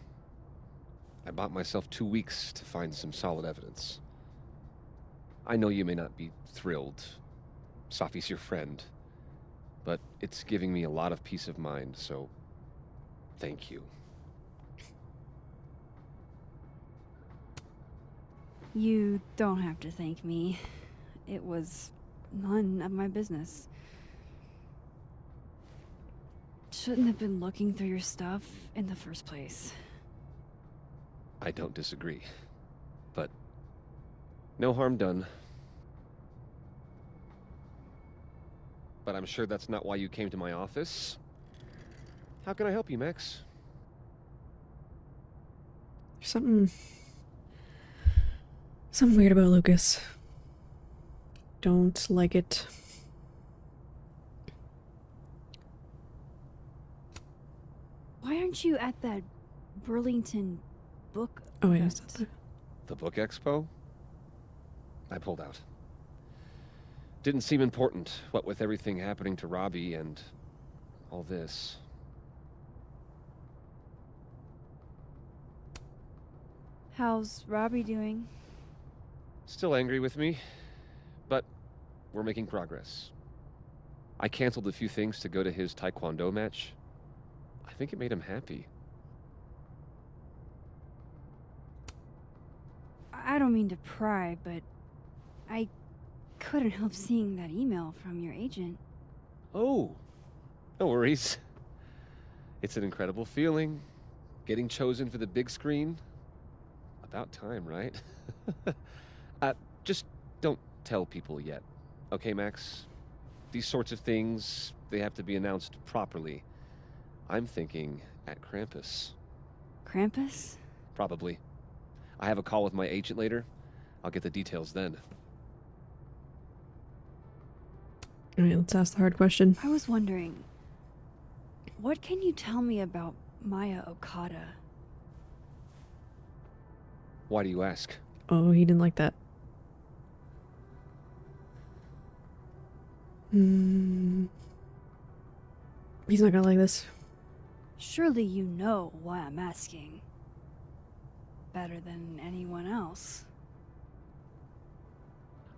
I bought myself 2 weeks to find some solid evidence. I know you may not be thrilled. Safi's your friend. But it's giving me a lot of peace of mind, so thank you. You don't have to thank me. It was none of my business. Shouldn't have been looking through your stuff in the first place. I don't disagree. But no harm done. But I'm sure that's not why you came to my office. How can I help you, Max? There's something weird about Lucas. Don't like it. Why aren't you at that Burlington book Oh, event? yes. That's The book expo? I pulled out. Didn't seem important, what with everything happening to Robbie and all this. How's Robbie doing? Still angry with me, but we're making progress. I canceled a few things to go to his taekwondo match. I think it made him happy. I don't mean to pry, but I couldn't help seeing that email from your agent. Oh, no worries. It's an incredible feeling. Getting chosen for the big screen. About time, right? Just don't tell people yet. Okay, Max? These sorts of things, they have to be announced properly. I'm thinking at Krampus. Krampus? Probably. I have a call with my agent later. I'll get the details then. Alright, let's ask the hard question. I was wondering, what can you tell me about Maya Okada? Why do you ask? Oh, he didn't like that. He's not gonna like this. Surely you know why I'm asking. Better than anyone else.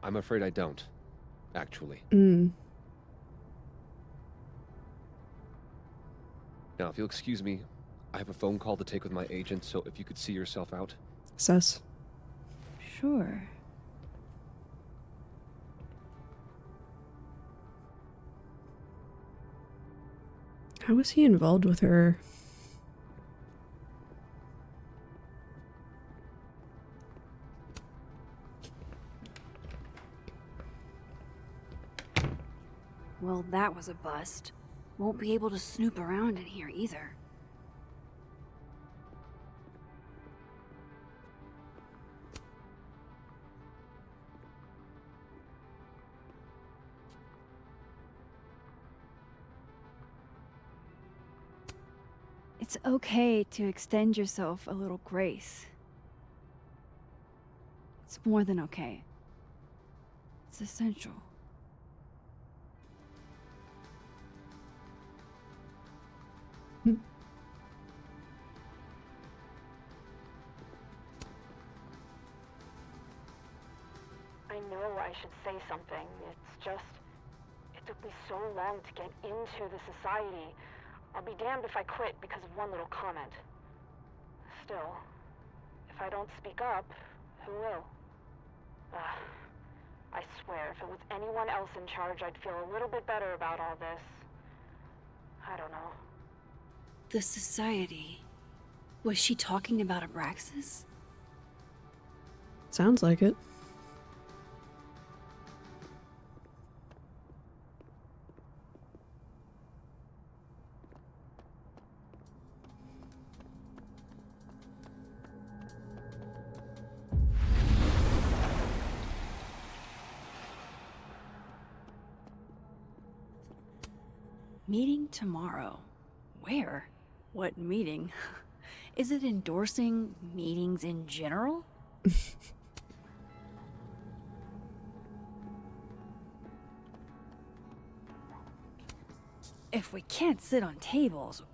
I'm afraid I don't, actually. Mm. Now, if you'll excuse me, I have a phone call to take with my agent, so if you could see yourself out. Sus. Sure. How was he involved with her? Well, that was a bust. Won't be able to snoop around in here either. It's okay to extend yourself a little grace. It's more than okay. It's essential. I know I should say something. It's just, it took me so long to get into the society. I'll be damned if I quit because of one little comment. Still, if I don't speak up, who will? I swear, if it was anyone else in charge, I'd feel a little bit better about all this. I don't know. The society. Was she talking about Abraxas? Sounds like it. Meeting tomorrow. Where? What meeting? Is it endorsing meetings in general? If we can't sit on tables,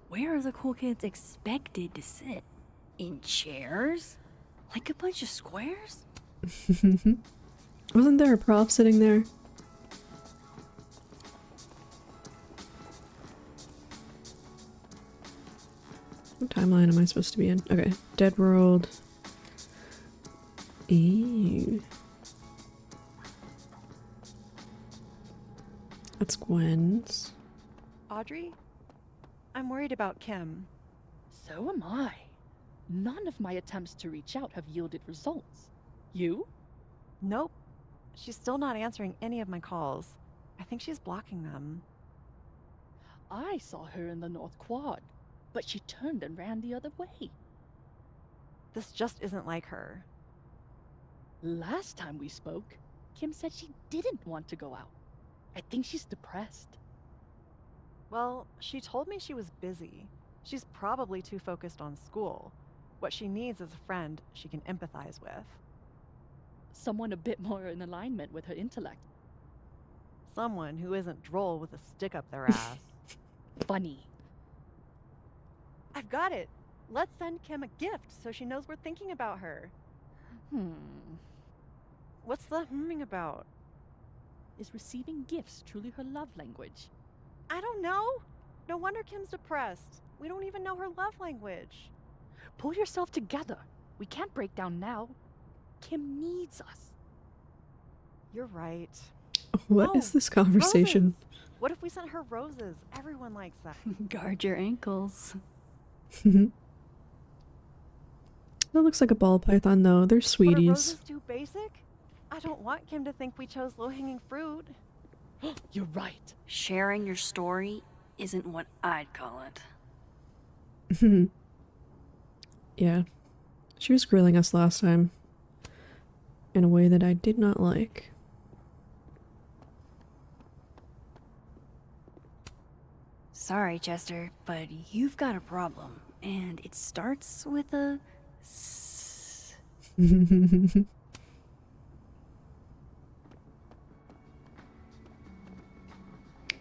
where are the cool kids expected to sit? In chairs? Like a bunch of squares? Wasn't there a prof sitting there? What timeline am I supposed to be in? Okay, Dead World. Ew. That's Gwen's. Audrey? I'm worried about Kim. So am I. None of my attempts to reach out have yielded results. You? Nope. She's still not answering any of my calls. I think she's blocking them. I saw her in the North Quad, but she turned and ran the other way. This just isn't like her. Last time we spoke, Kim said she didn't want to go out. I think she's depressed. Well, she told me she was busy. She's probably too focused on school. What she needs is a friend she can empathize with. Someone a bit more in alignment with her intellect. Someone who isn't droll with a stick up their ass. Funny. I've got it. Let's send Kim a gift so she knows we're thinking about her. What's the humming about? Is receiving gifts truly her love language? I don't know. No wonder Kim's depressed. We don't even know her love language. Pull yourself together. We can't break down now. Kim needs us. You're right. What is this conversation? Roses. What if we sent her roses? Everyone likes that. Guard your ankles. That looks like a ball python though. They're But are sweeties. roses too basic? I don't want Kim to think we chose low-hanging fruit. You're right. Sharing your story isn't what I'd call it. Yeah. She was grilling us last time. In a way that I did not like. Sorry, Chester, but you've got a problem. And it starts with a S.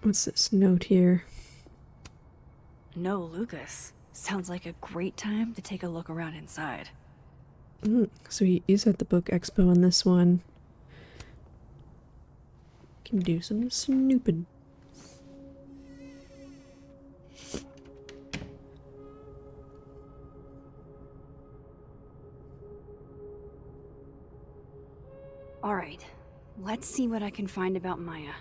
What's this note here? No, Lucas. Sounds like a great time to take a look around inside. So he is at the book expo on this one. Can do some snooping. Alright, let's see what I can find about Maya.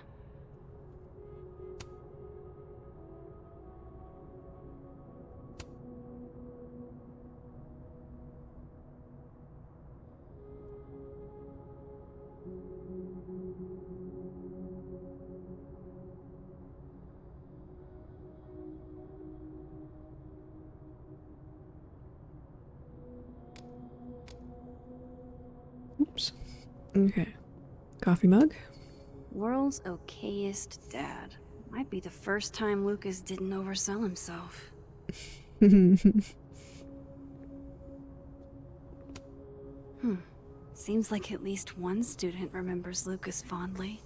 Oops. Okay. Coffee mug? World's okayest dad. Might be the first time Lucas didn't oversell himself. Seems like at least one student remembers Lucas fondly.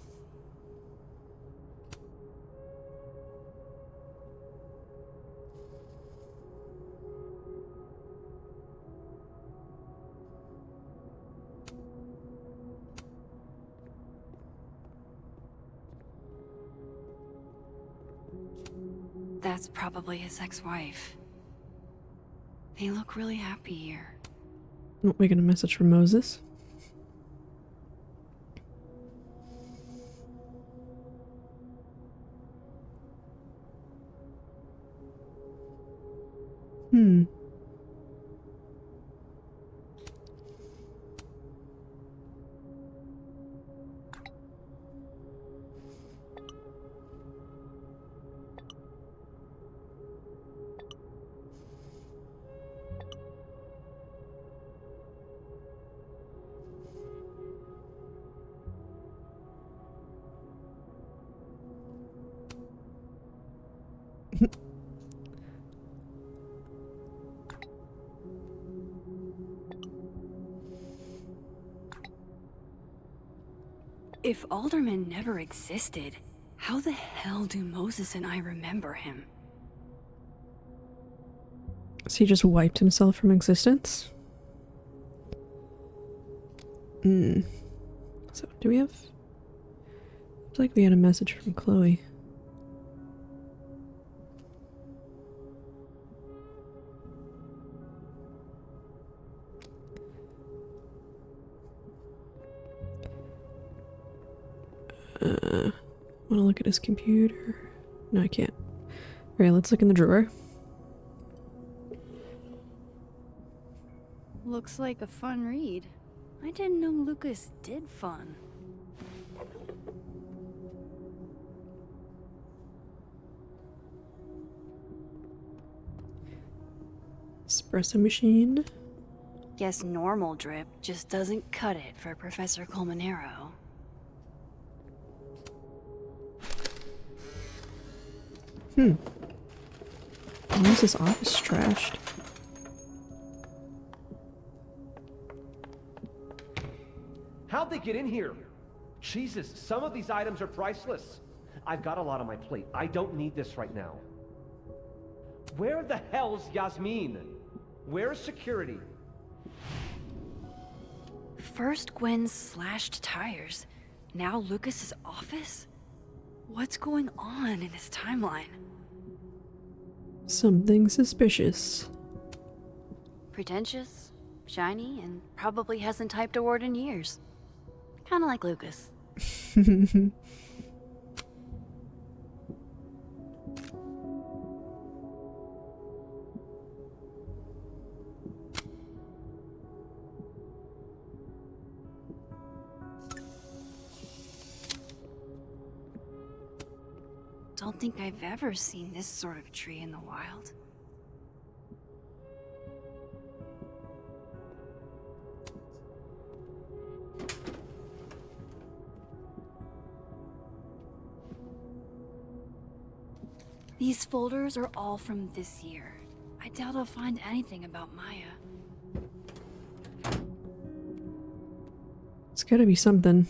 That's probably his ex-wife. They look really happy here. Oh, we get a message from Moses. Hmm. If Alderman never existed, how the hell do Moses and I remember him? So he just wiped himself from existence? Hmm. So, do we have... It's like we had a message from Chloe. Want to look at his computer? No, I can't. Alright, let's look in the drawer. Looks like a fun read. I didn't know Lucas did fun. Espresso machine. Guess normal drip just doesn't cut it for Professor Colmenero. Why is this office trashed? How'd they get in here? Jesus, some of these items are priceless. I've got a lot on my plate. I don't need this right now. Where the hell's Yasmin? Where's security? First Gwen slashed tires, now Lucas's office? What's going on in this timeline? Something suspicious. Pretentious, shiny, and probably hasn't typed a word in years. Kinda like Lucas. Don't think I've ever seen this sort of tree in the wild. These folders are all from this year. I doubt I'll find anything about Maya. It's gotta be something.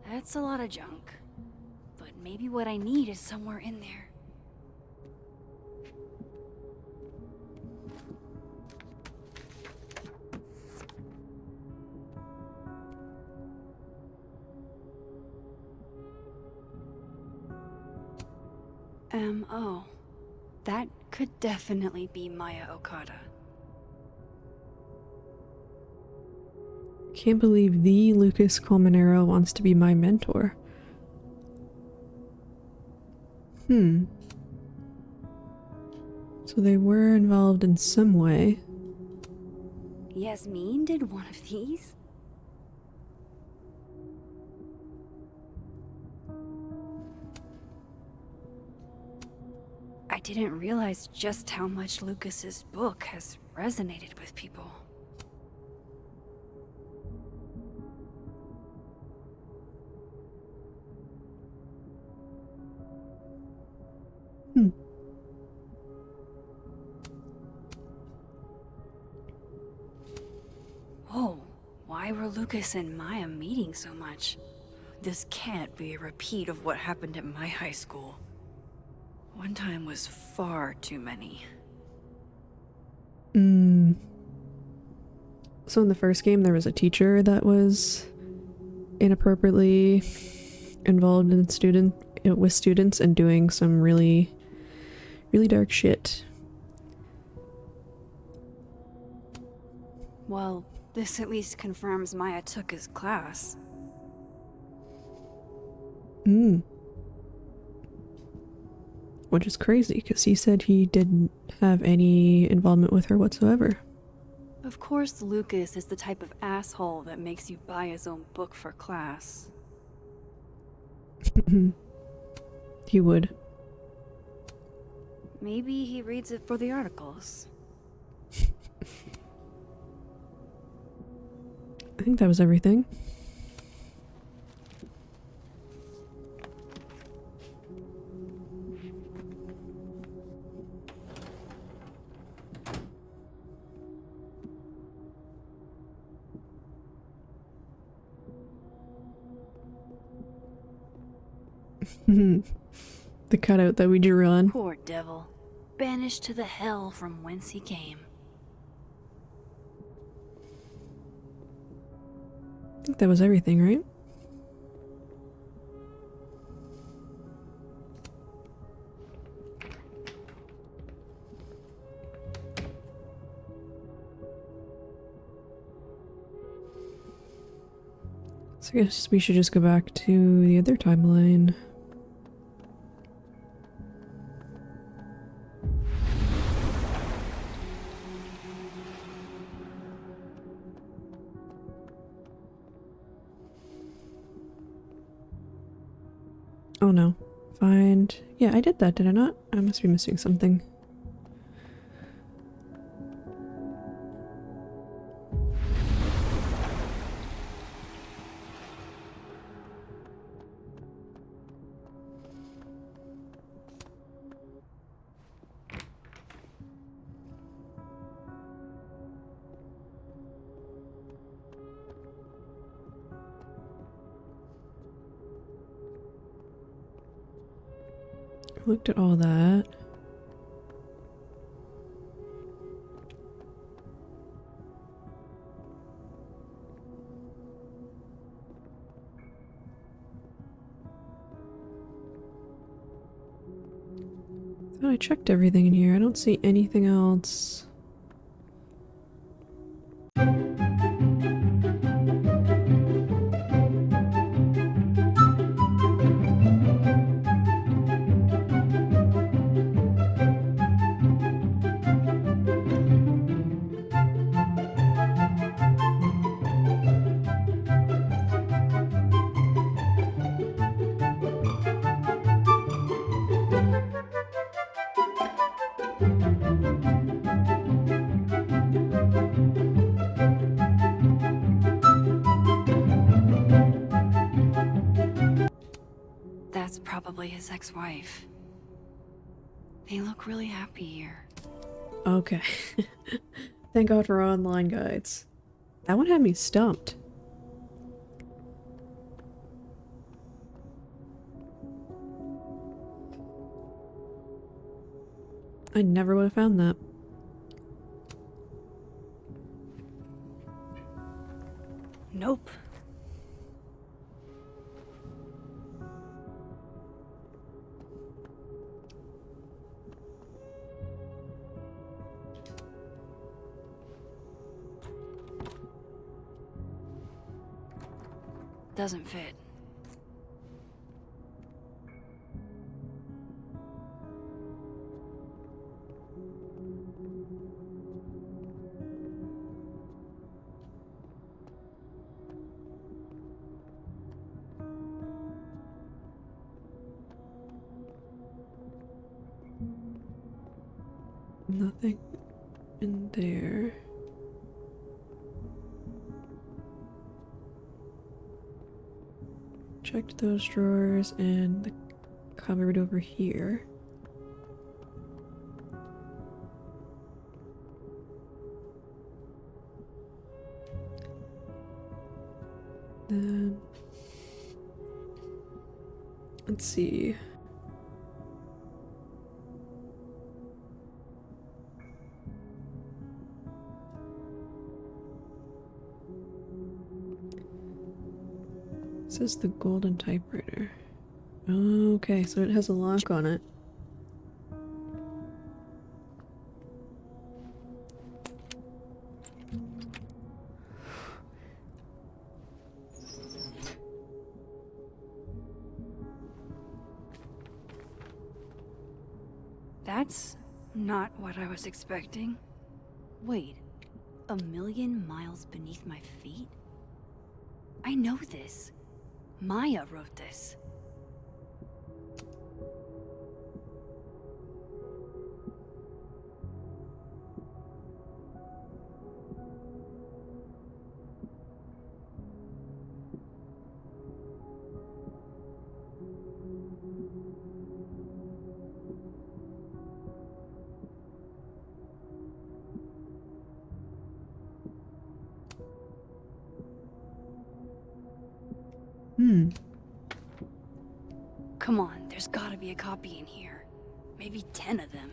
That's a lot of junk. But maybe what I need is somewhere in there. Oh. That could definitely be Maya Okada. Can't believe the Lucas Colmenero wants to be my mentor. So they were involved in some way. Yasmin did one of these? I didn't realize just how much Lucas's book has resonated with people. Whoa, why were Lucas and Maya meeting so much? This can't be a repeat of what happened at my high school. One time was far too many. So in the first game there was a teacher that was inappropriately involved in with students and doing some really dark shit. Well, this at least confirms Maya took his class. Which is crazy, because he said he didn't have any involvement with her whatsoever. Of course, Lucas is the type of asshole that makes you buy his own book for class. He would. Maybe he reads it for the articles. I think that was everything. The cutout that we drew on. Poor devil. Banished to the hell from whence he came. I think that was everything, right? So I guess we should just go back to the other timeline. Oh no. Find... Yeah, I did that, did I not? I must be missing something. Looked at all that. Thought I checked everything in here. I don't see anything else. That's probably his ex-wife. They look really happy here. Okay. Thank God for online guides. That one had me stumped. I never would have found that. Nope. Doesn't fit. Nothing in there. Checked those drawers and the cupboard over here. Then let's see. says the golden typewriter. Okay, so it has a lock on it. That's not what I was expecting. Wait, 1,000,000 miles beneath my feet? I know this. Maya wrote this. Come on, there's gotta be a copy in here. Maybe 10 of them.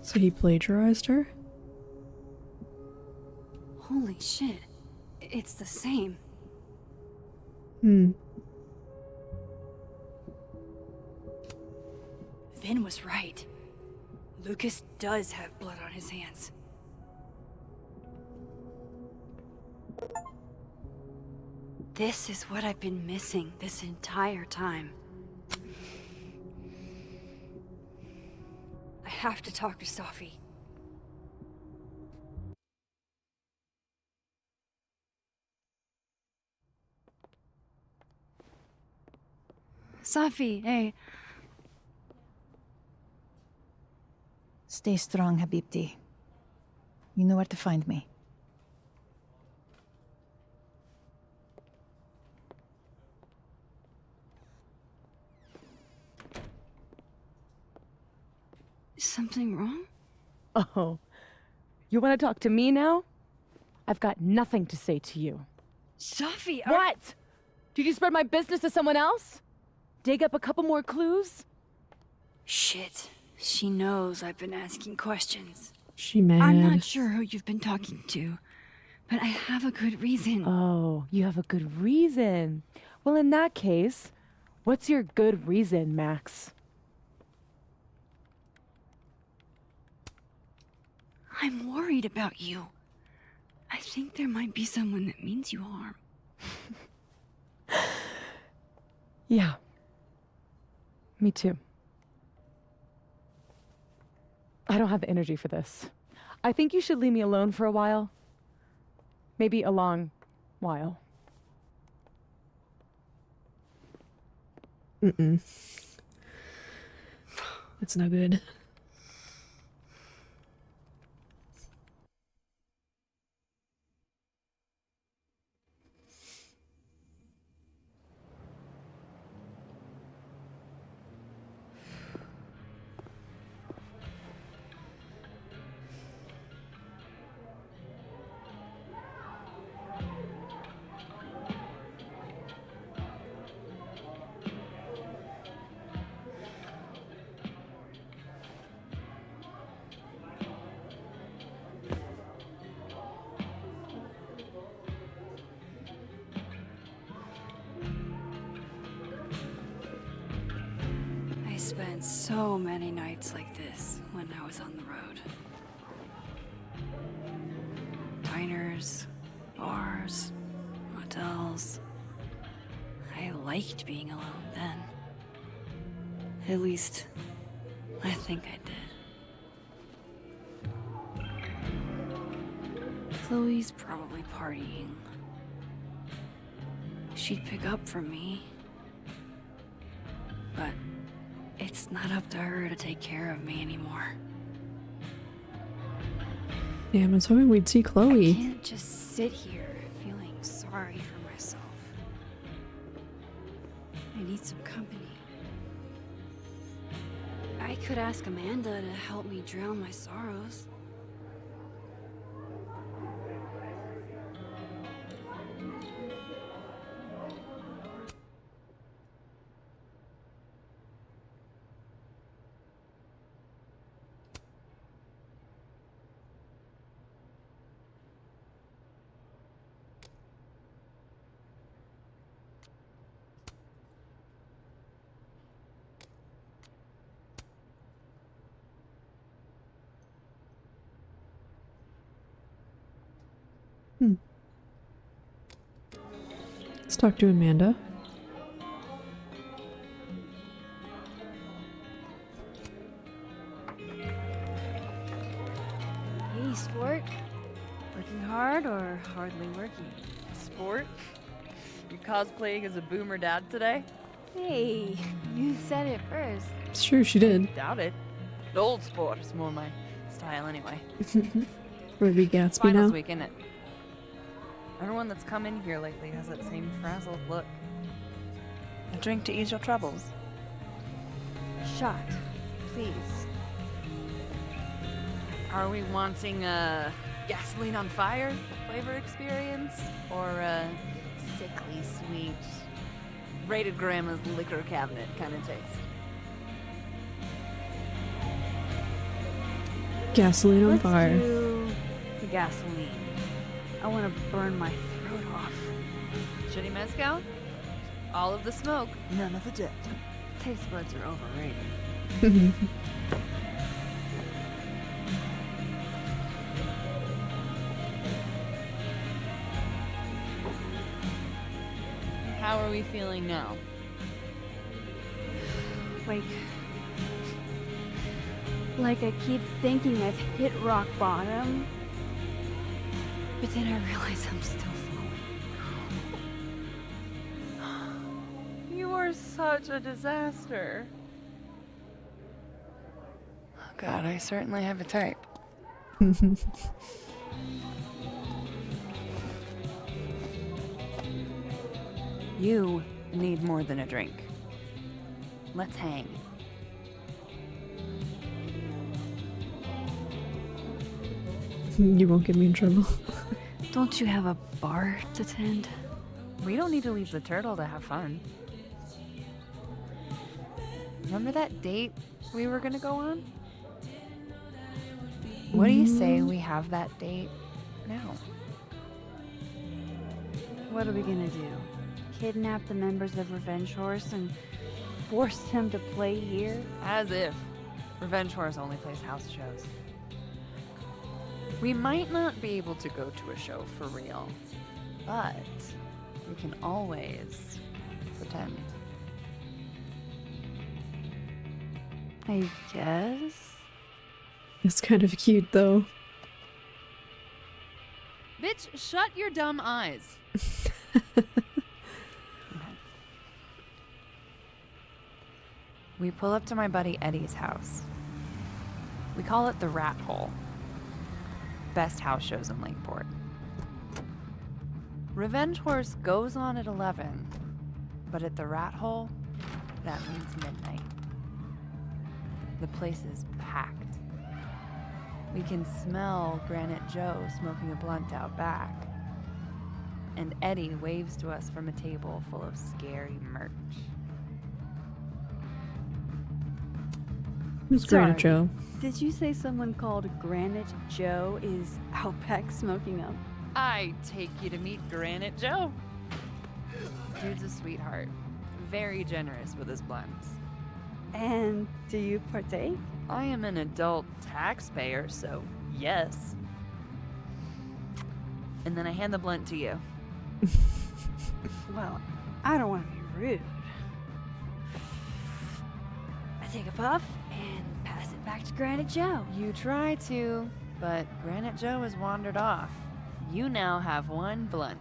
So he plagiarized her? Holy shit. It's the same. Hmm. Vin was right. Lucas does have blood on his hands. This is what I've been missing this entire time. I have to talk to Safi. Safi, hey. Stay strong, Habibti. You know where to find me. Something wrong? Oh, you want to talk to me now? I've got nothing to say to you. Safi, What? Did you spread my business to someone else? Dig up a couple more clues? Shit. She knows I've been asking questions. She mad. I'm not sure who you've been talking to, but I have a good reason. Oh, you have a good reason. Well, in that case, what's your good reason, Max? I'm worried about you. I think there might be someone that means you harm. Yeah. Me too. I don't have the energy for this. I think you should leave me alone for a while. Maybe a long while. It's no good. I spent so many nights like this when I was on the road. Diners, bars, motels. I liked being alone then. At least, I think I did. Chloe's probably partying. She'd pick up from me. But it's not up to her to take care of me anymore. Damn, I was hoping we'd see Chloe. I can't just sit here feeling sorry for myself. I need some company. I could ask Amanda to help me drown my sorrows. Let's talk to Amanda. Hey, sport. Working hard or hardly working? Sport? You cosplaying as a boomer dad today? Hey, you said it first. It's true, she did. Doubt it. Old sport is more my style anyway. Ruby Gatsby Finals now. week, isn't it? Everyone that's come in here lately has that same frazzled look. A drink to ease your troubles. Shot, please. Are we wanting a gasoline on fire flavor experience? Or a sickly sweet, rated grandma's liquor cabinet kind of taste? Gasoline on Let's fire. do the gasoline. I want to burn my throat off. Shitty mezcal? All of the smoke, none of the dip. Taste buds are overrated. How are we feeling now? Like I keep thinking I've hit rock bottom, but then I realize I'm still falling. You are such a disaster. Oh God, I certainly have a type. You need more than a drink. Let's hang. You won't get me in trouble. Don't you have a bar to tend? We don't need to leave the turtle to have fun. Remember that date we were gonna go on? What do you say we have that date now? What are we gonna do? Kidnap the members of Revenge Horse and force them to play here? As if. Revenge Horse only plays house shows. We might not be able to go to a show for real, but we can always pretend. I guess. It's kind of cute though. Bitch, shut your dumb eyes. We pull up to my buddy Eddie's house. We call it the Rat Hole. Best house shows in Lakeport. Revenge Horse goes on at 11, but at the Rat Hole, that means midnight. The place is packed. We can smell Granite Joe smoking a blunt out back. And Eddie waves to us from a table full of scary merch. Who's Granite Joe? Did you say someone called Granite Joe is out back smoking up? I take you to meet Granite Joe. Dude's a sweetheart. Very generous with his blunts. And do you partake? I am an adult taxpayer, so yes. And then I hand the blunt to you. Well, I don't want to be rude. I take a puff and pass it back to Granite Joe. You try to, but Granite Joe has wandered off. You now have one blunt.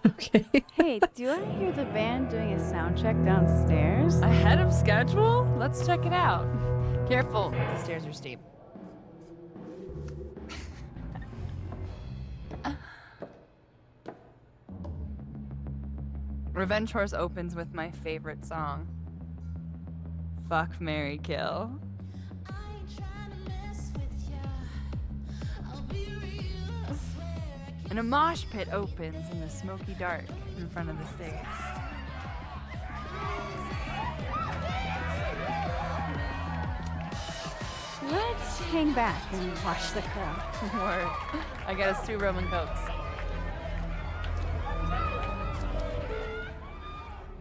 Okay. Hey, do I hear the band doing a sound check downstairs? Ahead of schedule? Let's check it out. Careful, the stairs are steep. Revenge Horse opens with my favorite song. Fuck, Marry, Kill. And a mosh pit opens in the smoky dark in front of the stage. Let's hang back and watch the crowd. Word. I got us 2 rum and cokes.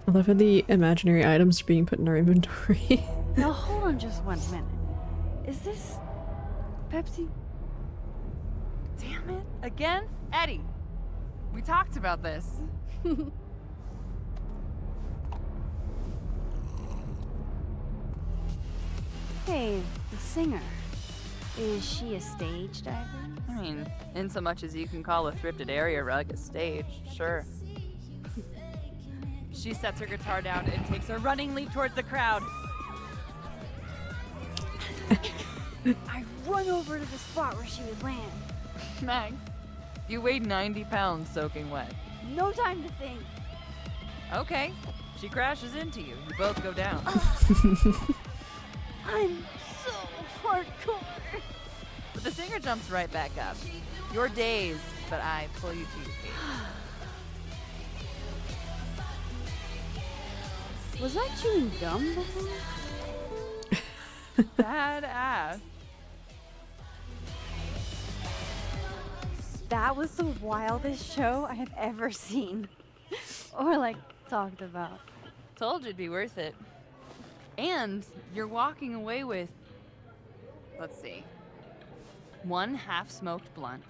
I love how the imaginary items are being put in our inventory. Now hold on just 1 minute. Is this Pepsi? Damn it. Again? Eddie. We talked about this. Hey, the singer. Is she a stage diver? I mean, in so much as you can call a thrifted area rug a stage, sure. She sets her guitar down and takes a running leap towards the crowd. I run over to the spot where she would land. Max, you weigh 90 pounds soaking wet. No time to think. Okay, she crashes into you. You both go down. I'm so hardcore. But the singer jumps right back up. You're dazed, but I pull you to your feet. Was I chewing gum before? Badass. That was the wildest show I have ever seen. Or like talked about. Told you it'd be worth it. And you're walking away with, let's see, 1 half-smoked blunt,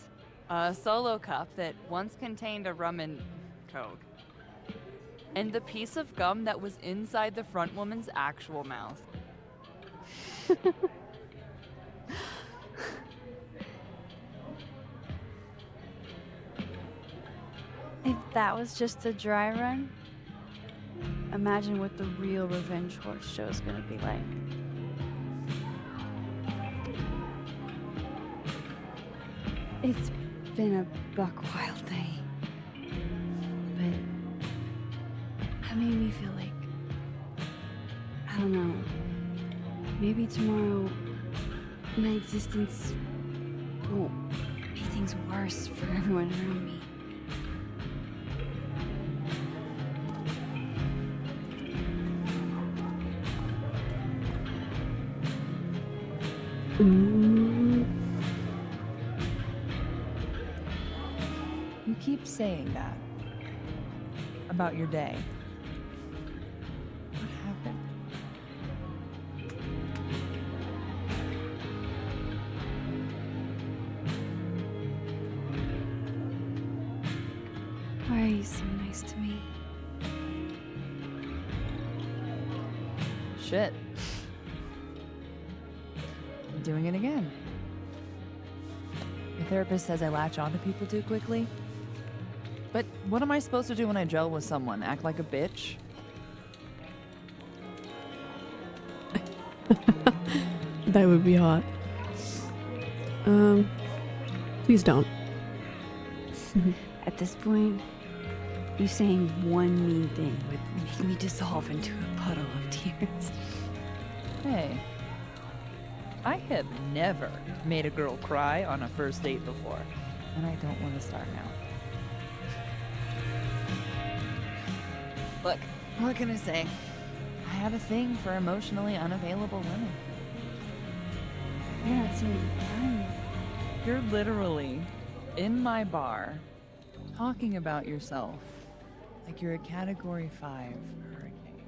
a solo cup that once contained a rum and coke, and the piece of gum that was inside the front woman's actual mouth. If that was just a dry run, imagine what the real Revenge Horse show is gonna be like. It's been a buck wild day, but that made me feel like, I don't know, maybe tomorrow my existence won't make things worse for everyone around me. You keep saying that about your day. What happened? Why are you so nice to me? Shit. I'm doing it again. My therapist says I latch onto people too quickly. But what am I supposed to do when I gel with someone? Act like a bitch? That would be hot. Please don't. At this point, you saying one mean thing would make me dissolve into a puddle of tears. Hey, I have never made a girl cry on a first date before, and I don't want to start now. Look, what can I say? I have a thing for emotionally unavailable women. You're not saying I'm... You're literally in my bar talking about yourself like you're a Category 5 hurricane.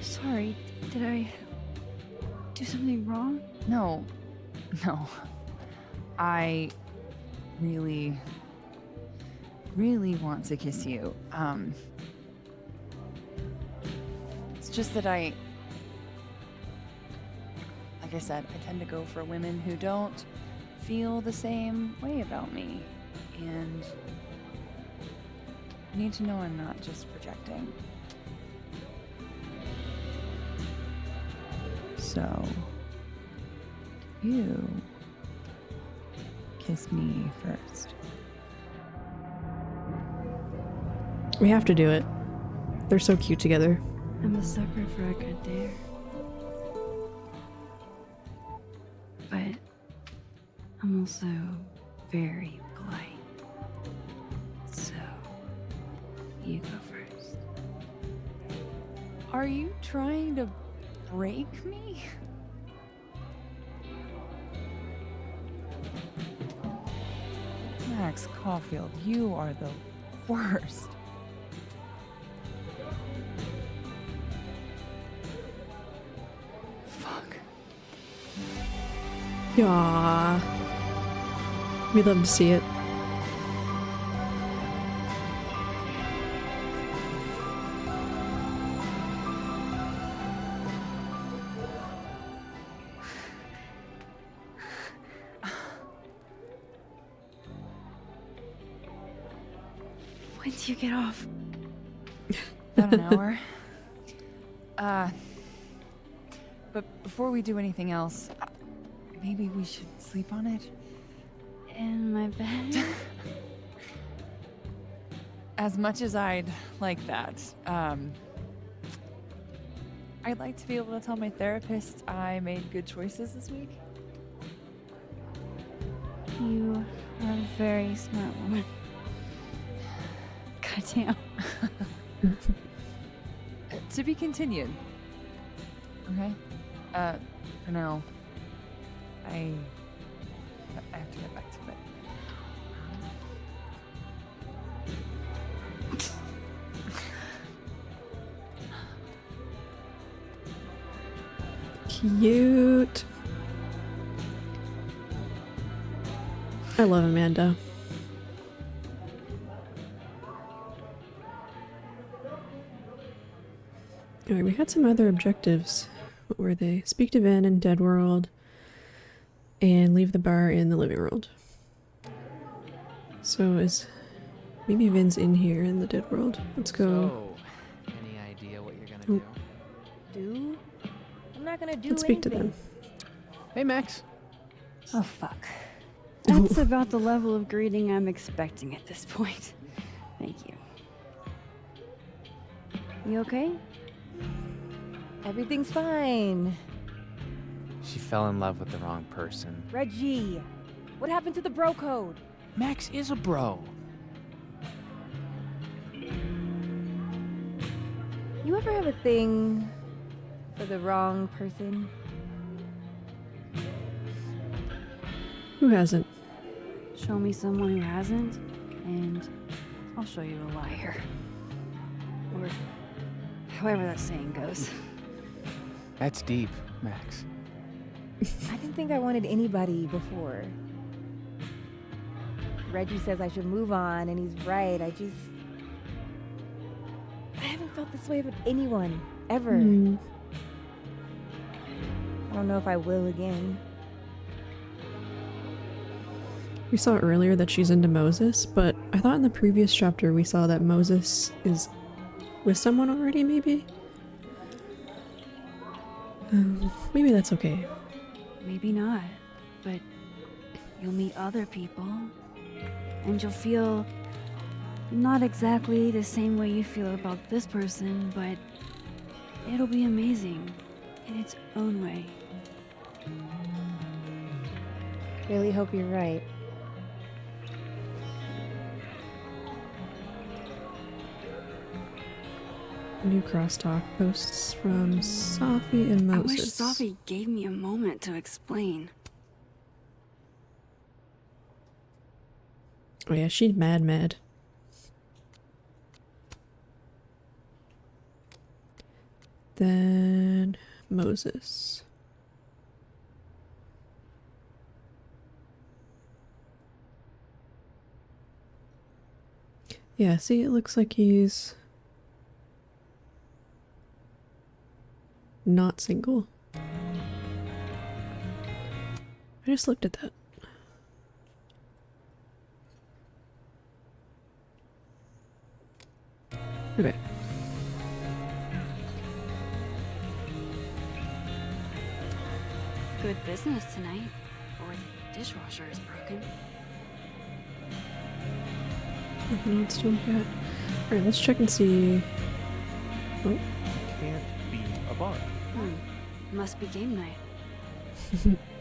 Sorry, did I do something wrong? No. I really want to kiss you. It's just that like I said, I tend to go for women who don't feel the same way about me. And I need to know I'm not just projecting. So, you kiss me first. We have to do it. They're so cute together. I'm a sucker for a good dare. But I'm also very polite. So, you go first. Are you trying to break me? Max Caulfield, you are the worst. Aww. We'd love to see it. When do you get off? About an hour. But before we do anything else, maybe we should sleep on it? In my bed? As much as I'd like that, I'd like to be able to tell my therapist I made good choices this week. You are a very smart woman. Goddamn. To be continued. Okay? For now, I have to get back to it. Cute. I love Amanda. Alright, we had some other objectives. What were they? Speak to Vin in Dead World and leave the bar in the living world. So is maybe Vin's in here in the Dead World. Let's go. So, any idea what you're gonna Do? I'm not gonna do Let's speak to anything. them. Hey, Max. Oh, fuck. That's about the level of greeting I'm expecting at this point. Thank you. You okay? Everything's fine. She fell in love with the wrong person. Reggie, what happened to the bro code? Max is a bro. You ever have a thing for the wrong person? Who hasn't? Show me someone who hasn't, and I'll show you a liar. Or however that saying goes. That's deep, Max. I didn't think I wanted anybody before. Reggie says I should move on, and he's right. I haven't felt this way with anyone, ever. I don't know if I will again. We saw earlier that she's into Moses, but I thought in the previous chapter we saw that Moses is with someone already, maybe? Maybe that's okay. Maybe not, but you'll meet other people, and you'll feel not exactly the same way you feel about this person, but it'll be amazing in its own way. Really hope you're right. New crosstalk posts from Safi and I Moses. wish Safi gave me a moment to explain. Oh yeah, she's mad. Then Moses. Yeah, see, it looks like he's not single. I just looked at that. Okay. Good business tonight, or the dishwasher is broken. Nothing else to look at. Alright, let's check and see. Oh. Can't be a bar. Must be game night.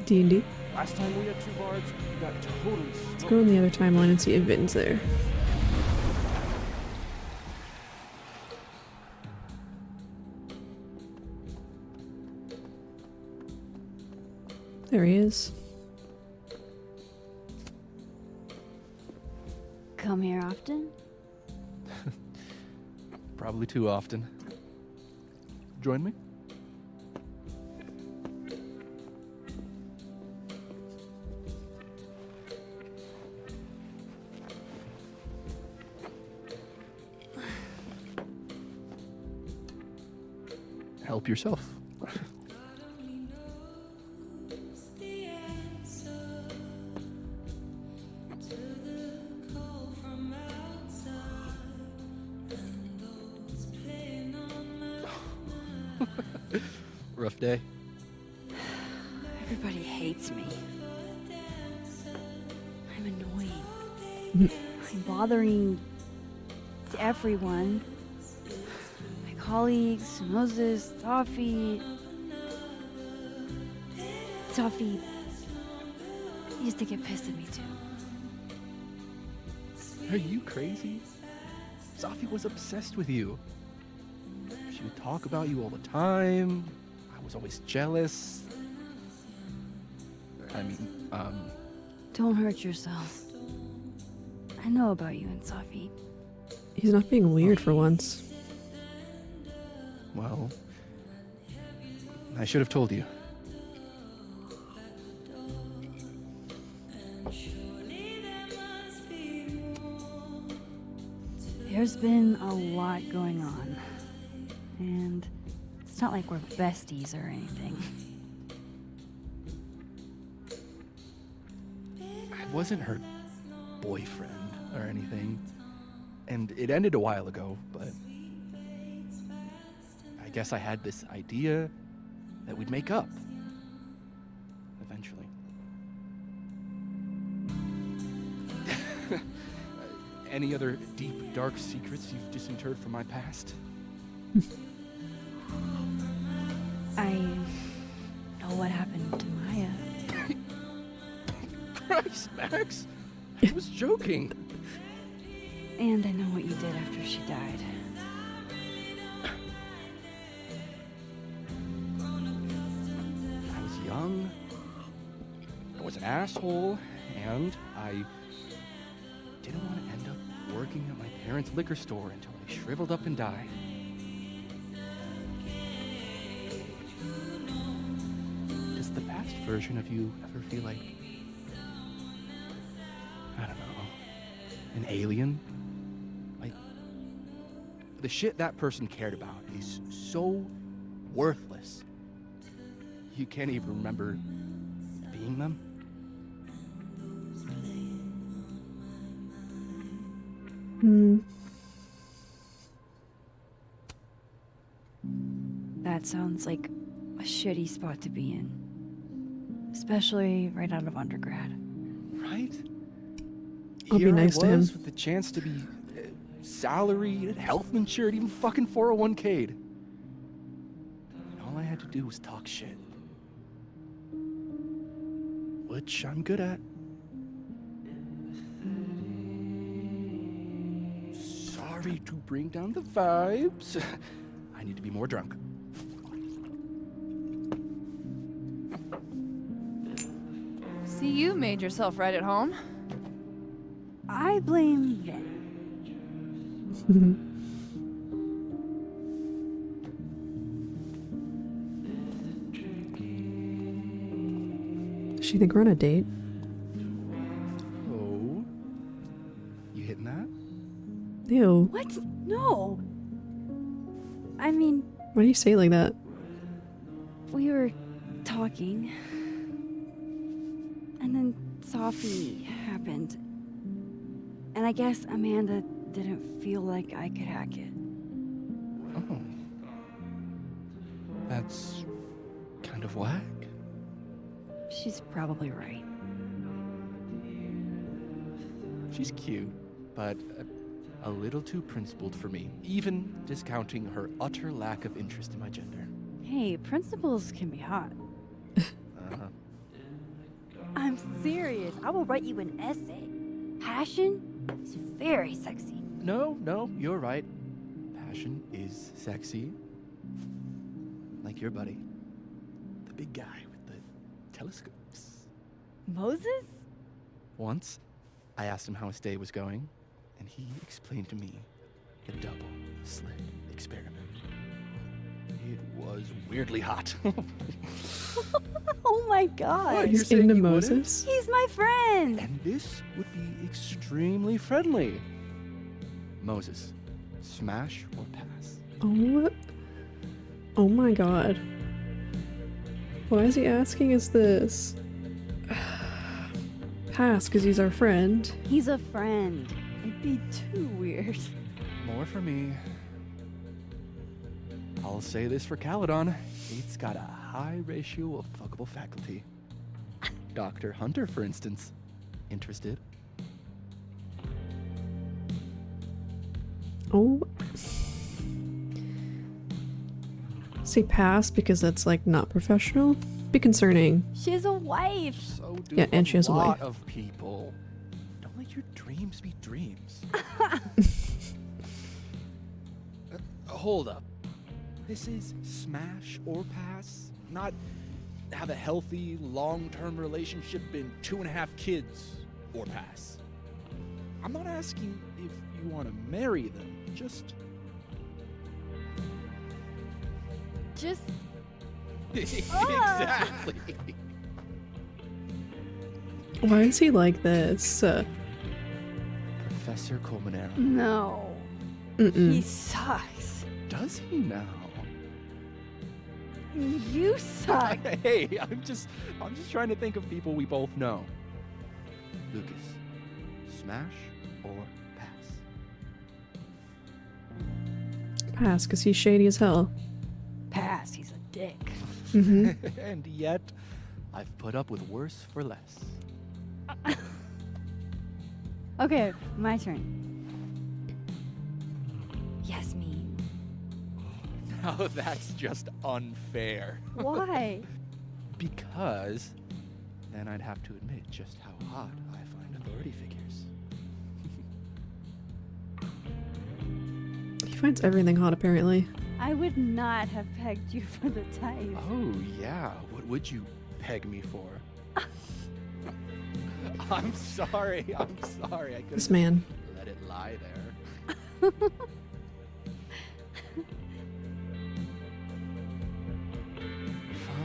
D&D. Last time we had 2 bars, we got totally Let's go on the other timeline and see if Vin's there. There he is. Come here often? Probably too often. Join me? help yourself. Rough day. Everybody hates me. I'm annoying. I'm bothering everyone. My colleagues, Moses, Safi. Safi used to get pissed at me too. Are you crazy? Safi was obsessed with you. She would talk about you all the time. I was always jealous. I mean, Don't hurt yourself. I know about you and Safi. He's not being weird for once. well, I should have told you. There's been a lot going on. And it's not like we're besties or anything. I wasn't her boyfriend or anything. And it ended a while ago, but I guess I had this idea that we'd make up. Eventually. Any other deep, dark secrets you've disinterred from my past? I know what happened to Maya. Christ, Max! I was joking. And I know what you did after she died. I was young, I was an asshole, and I didn't want to end up working at my parents' liquor store until I shriveled up and died. Does the past version of you ever feel like, I don't know, an alien? Like, the shit that person cared about is so worthless. You can't even remember being them. That sounds like a shitty spot to be in. Especially right out of undergrad. Right? I'll be Here nice I to him. was with the chance to be salaried, health insured, even fucking 401k'd. And all I had to do was talk shit. Which I'm good at. Sorry to bring down the vibes. I need to be more drunk. See, you made yourself right at home. I blame Vin. Does she think we're on a date? Oh? You hitting that? Ew. What? No. I mean, Why do you say it like that? we were talking. And then Safi happened. And I guess Amanda didn't feel like I could hack it. Oh. That's kind of whack. She's probably right. She's cute, but a little too principled for me, even discounting her utter lack of interest in my gender. Hey, principals can be hot. Uh-huh. I'm serious. I will write you an essay. Passion is very sexy. No, you're right. Passion is sexy. Like your buddy. The big guy with the telescopes. Moses? Once, I asked him how his day was going, and he explained to me the double slit experiment. It was weirdly hot. Oh my god. What, you're He's saying into you wouldn't? Moses? He's my friend. And this would be extremely friendly. Moses, smash or pass? Oh. Oh my god. Why is he asking us this? Pass, because he's our friend. He's a friend. It'd be too weird. More for me. I'll say this for Caledon. He's got a high ratio of fuckable faculty. Dr. Hunter, for instance. Interested? Oh. Say pass because that's like not professional. Be concerning. She has a wife. So do Yeah, and she has a a lot wife. of people. Don't let your dreams be dreams. Hold up. This is smash or pass, not have a healthy, long-term relationship and 2.5 kids or pass. I'm not asking if you want to marry them, just exactly. Why is he like this? Professor Colmenero. No. Mm-mm. He sucks. Does he now? You suck. Hey, I'm just trying to think of people we both know. Lucas, smash or pass? Pass, because he's shady as hell. Pass. He's a dick. Mm-hmm. And yet, I've put up with worse for less. Okay, my turn. Yasmin. Now that's just unfair. Why? Because then I'd have to admit just how hot I find authority figures. He finds everything hot, apparently. I would not have pegged you for the type. Oh, yeah. What would you peg me for? I'm sorry. I couldn't This man. let it lie there.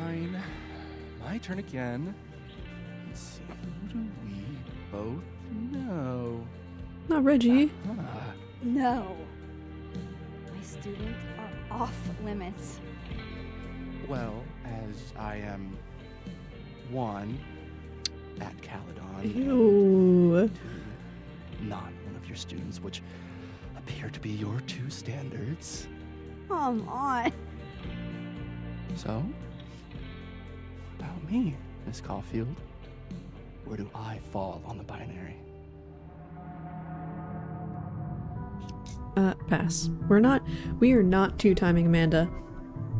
Fine. My turn again. Let's see. Who do we both know? Not Reggie. Ah, No. My students are off limits. well, as I am one at Caledon. Ew. Not one of your students, which appear to be your two standards. Come on. So, what about me, Miss Caulfield? Where do I fall on the binary? Pass. We are not two-timing Amanda.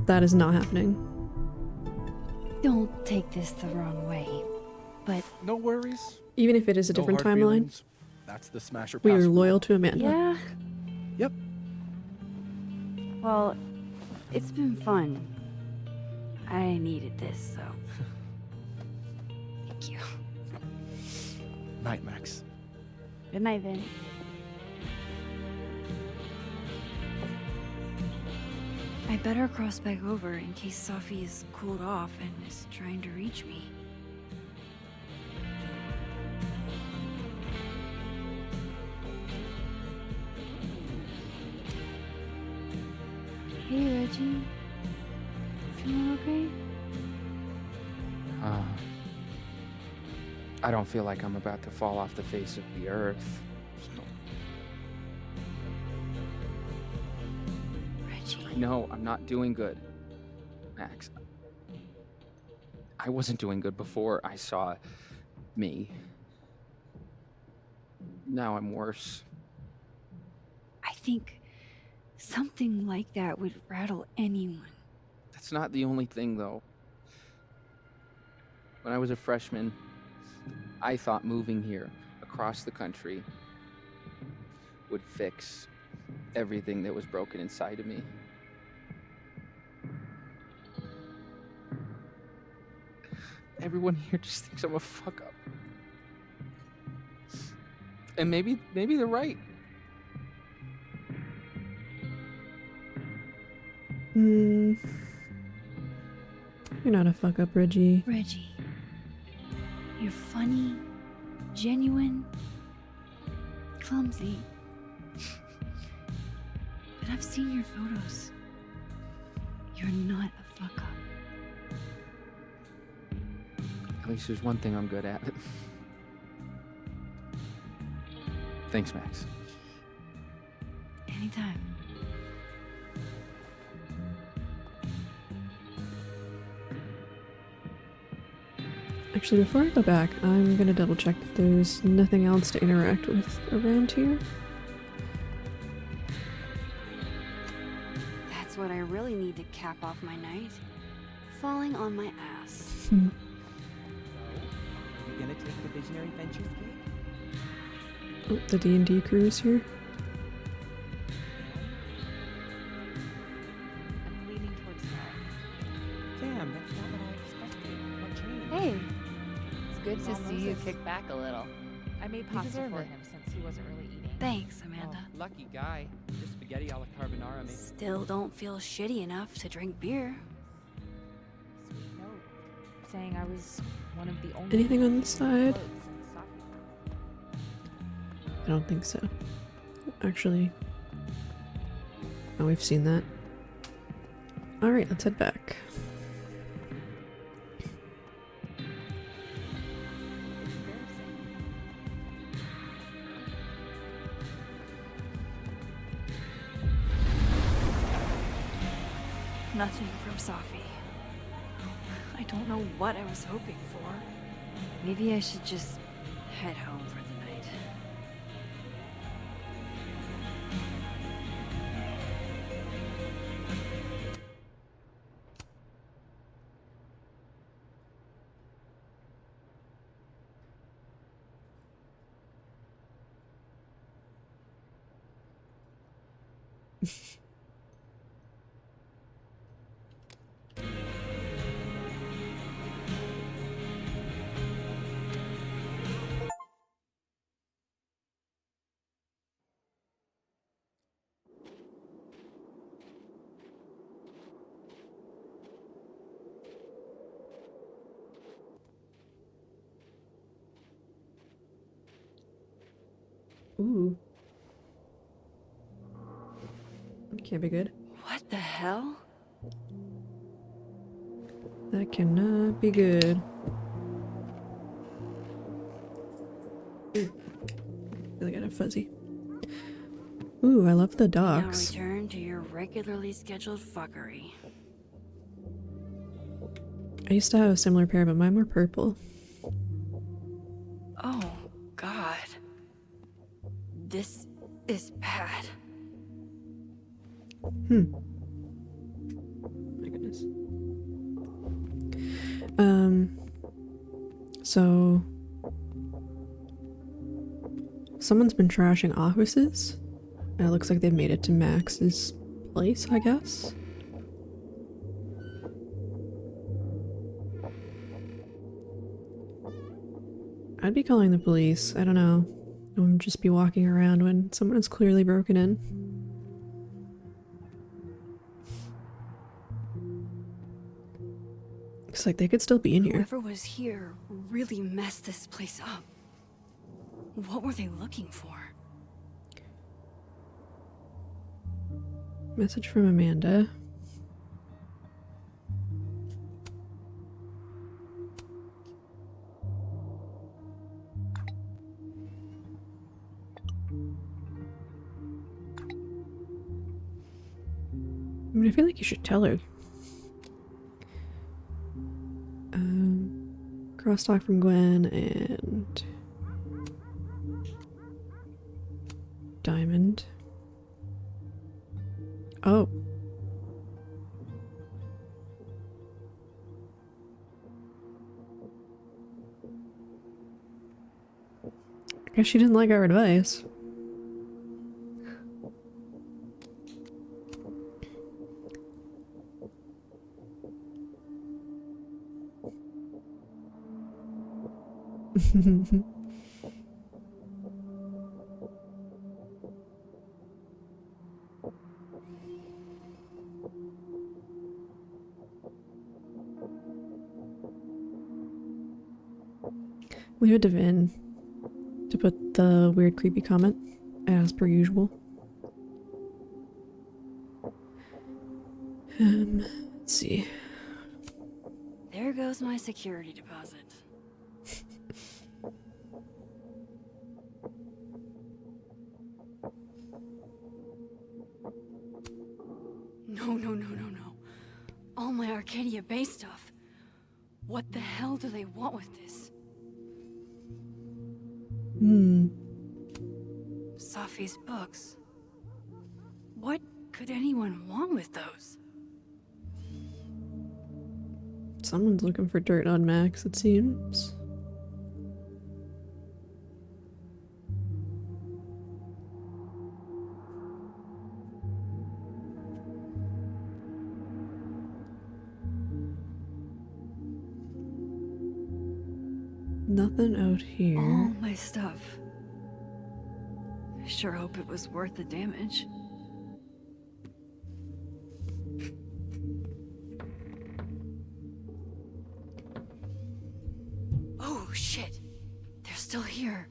That is not happening. Don't take this the wrong way, but No worries. Even if it is a No different hard timeline, feelings. That's the smash or we pass are rule. loyal to Amanda. yeah. Yep. Well, it's been fun. I needed this, so. Thank you. Night, Max. Good night, Vin. I better cross back over in case Safi is cooled off and is trying to reach me. Hey, Reggie. Feeling okay? I don't feel like I'm about to fall off the face of the earth. Reggie. No, I'm not doing good, Max. I wasn't doing good before I saw me. Now I'm worse. I think something like that would rattle anyone. That's not the only thing, though. When I was a freshman, I thought moving here across the country would fix everything that was broken inside of me. Everyone here just thinks I'm a fuck up. And maybe they're right. You're not a fuck up, Reggie. Reggie, you're funny, genuine, clumsy. But I've seen your photos. You're not a fuck up. At least there's one thing I'm good at. Thanks, Max. Anytime. Actually, before I go back, I'm gonna double check that there's nothing else to interact with around here. That's what I really need to cap off my night. Falling on my ass. You gonna take the Visionary Ventures gig? Oh, the D&D crew is here. I'm leaning towards that. Damn, that's not what I expected. What changed? Hey, It's good to see you kick back a little. I made You pasta deserve for it. him since he wasn't really eating. Thanks, Amanda. Oh, lucky guy. Your spaghetti alla carbonara makes Still don't feel shitty enough to drink beer. Sweet note saying I was one of the only Anything on the people side? close in Safi. I don't think so. Actually. Oh, we've seen that. Alright, let's head back. Nothing from Safi. I don't know what I was hoping for. Maybe I should just head home for the night. Ooh. That can't be good. What the hell? That cannot be good. Ooh. I feel like I got fuzzy. Ooh, I love the Now docks. return to your regularly scheduled fuckery. I used to have a similar pair, but mine were purple. Oh, God. This is bad. My goodness. So someone's been trashing offices. And it looks like they've made it to Max's place, I guess. I'd be calling the police. I don't know. I wouldn't just be walking around when someone is clearly broken in. Looks like they could still be in here. Whoever was here really messed this place up. What were they looking for? Message from Amanda. I mean, I feel like you should tell her. Crosstalk from Gwen and Diamond. Oh. I guess she didn't like our advice. Leave it to Vin to put the weird creepy comment as per usual. Let's see. There goes my security deposit. No. All my Arcadia Bay stuff. What the hell do they want with this? Safi's books. What could anyone want with those? Someone's looking for dirt on Max, it seems. Nothing out here. All my stuff. I sure hope it was worth the damage. Oh, shit. They're still here.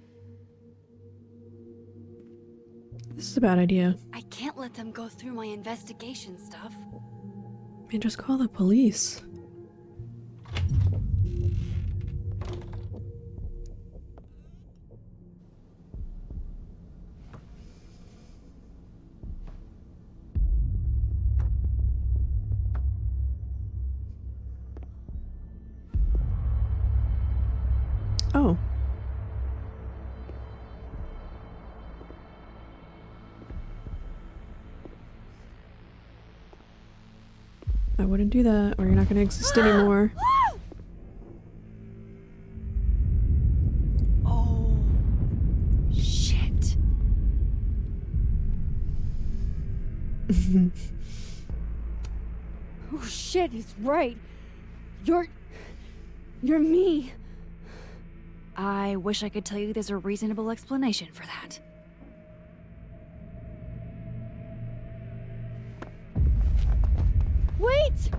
This is a bad idea. I can't let them go through my investigation stuff. Man, just call the police. Oh. I wouldn't do that, or you're not gonna exist anymore. Oh, shit. Oh shit, he's right. You're me. I wish I could tell you there's a reasonable explanation for that. Wait!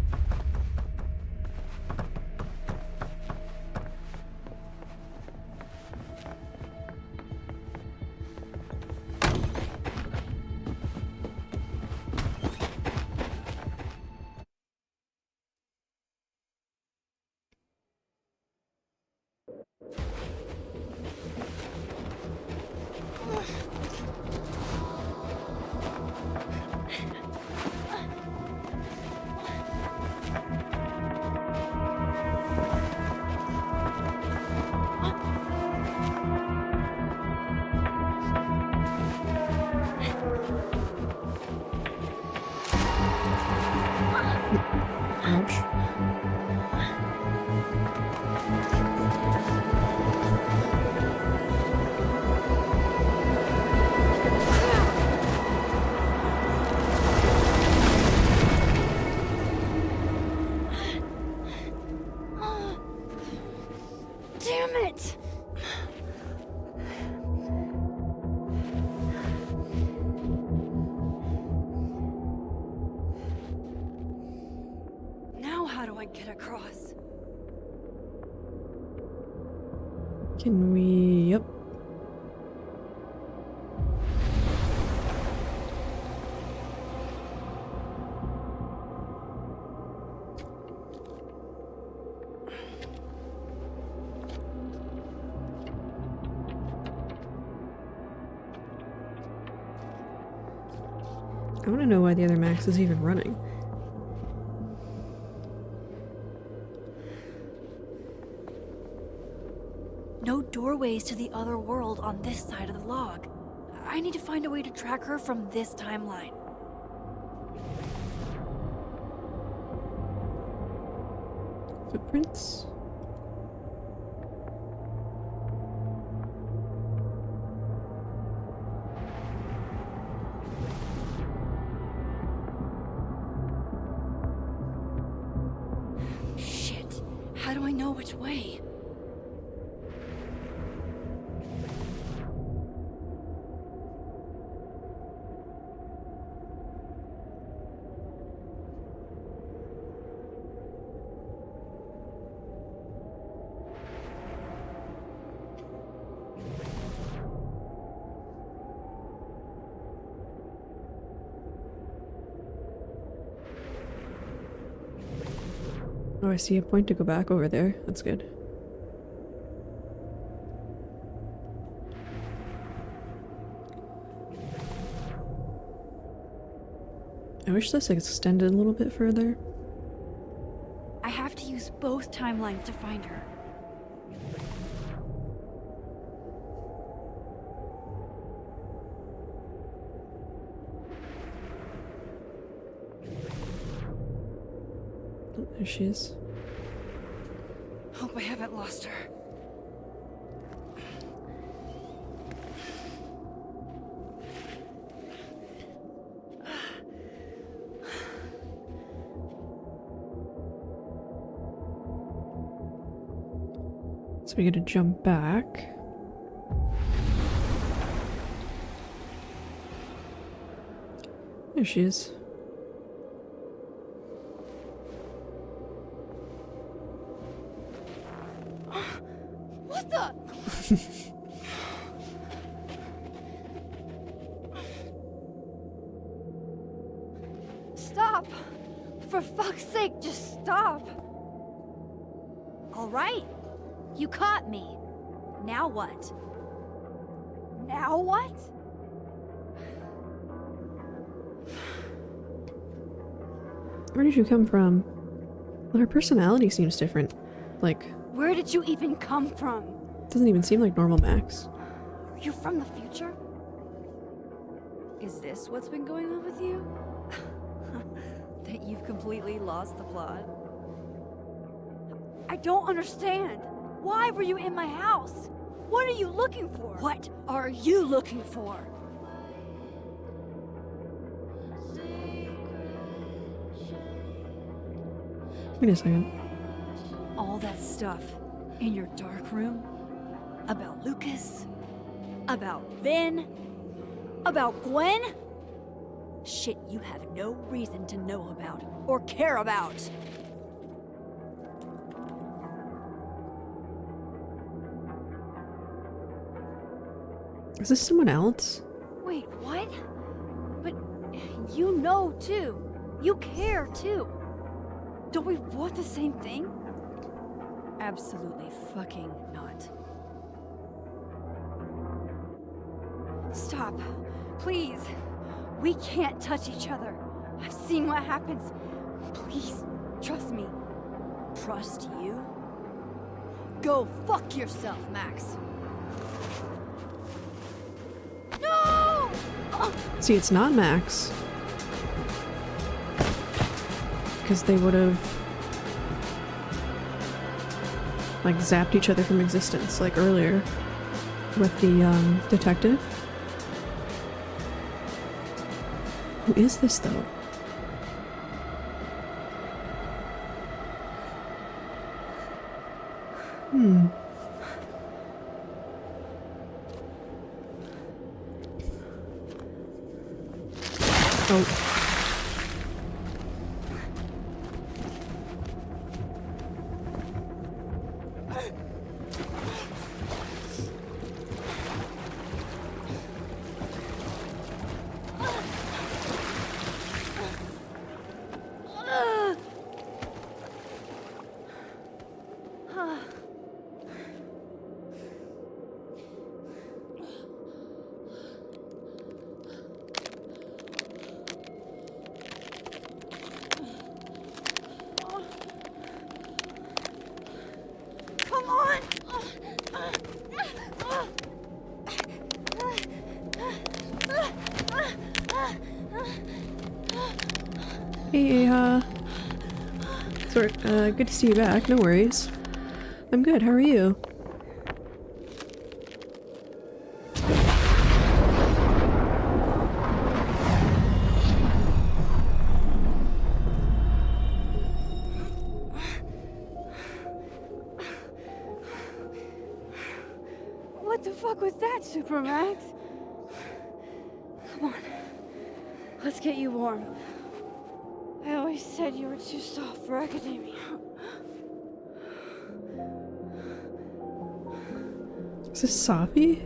Ouch. Damn it! Now how do I get across? Can we... Yep. I want to know why the other Max is even running. No doorways to the other world on this side of the log. I need to find a way to track her from this timeline. Footprints? Shit. How do I know which way? Oh, I see a point to go back over there. That's good. I wish this extended a little bit further. I have to use both timelines to find her. Oh, there she is. Hope I haven't lost her. So we gotta jump back. There she is. What the? Stop! For fuck's sake, just stop! All right. You caught me. Now what? Now what? Where did you come from? Well, her personality seems different. Like, Where did you even come from? doesn't even seem like normal Max. Are you from the future? Is this what's been going on with you? That you've completely lost the plot? I don't understand. Why were you in my house? What are you looking for? What are you looking for? Wait a second. All that stuff in your dark room? About Lucas? About Vin? About Gwen? Shit you have no reason to know about or care about. Is this someone else? Wait, what? But you know too. You care too. Don't we want the same thing? Absolutely fucking not. Stop. Please. We can't touch each other. I've seen what happens. Please, trust me. Trust you? Go fuck yourself, Max. No! See, it's not Max. Because they would have like zapped each other from existence, like earlier with the detective. Who is this though? Oh. Come on! Hey, good to see you back. No worries. I'm good. How are you? What the fuck was that, Supermax? Come on. Let's get you warm. I always said you were too soft for academia. Is this Safi?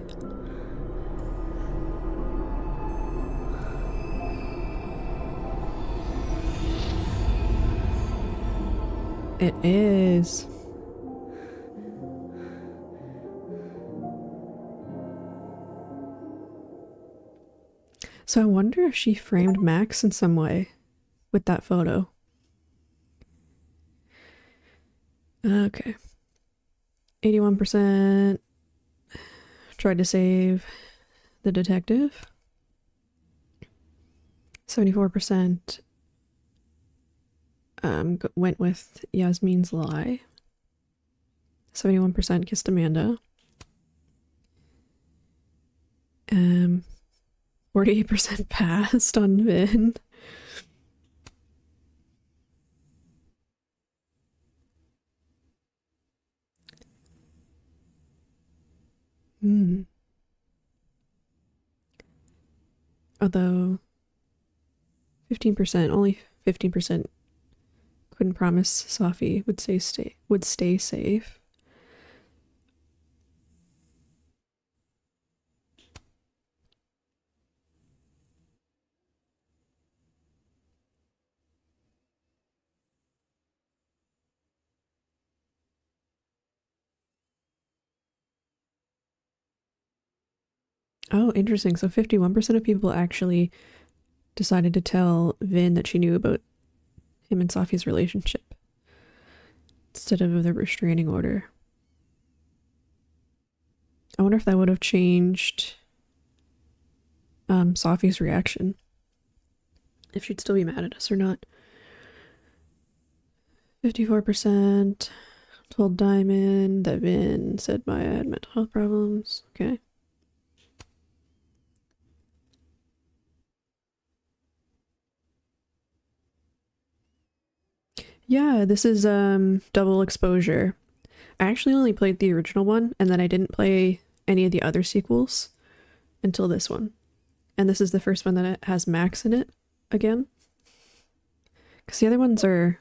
It is. So I wonder if she framed Max in some way with that photo. Okay. 81% tried to save the detective. 74% went with Yasmin's lie. 71% kissed Amanda. 48% passed on Vin. Although 15%, only 15% couldn't promise Safi would stay safe. Oh, interesting. So 51% of people actually decided to tell Vin that she knew about him and Safi's relationship instead of the restraining order. I wonder if that would have changed Safi's reaction. If she'd still be mad at us or not. 54% told Diamond that Vin said Maya had mental health problems. Okay. Yeah, this is double exposure. I actually only played the original one, and then I didn't play any of the other sequels until this one. And this is the first one that has Max in it again. Because the other ones are...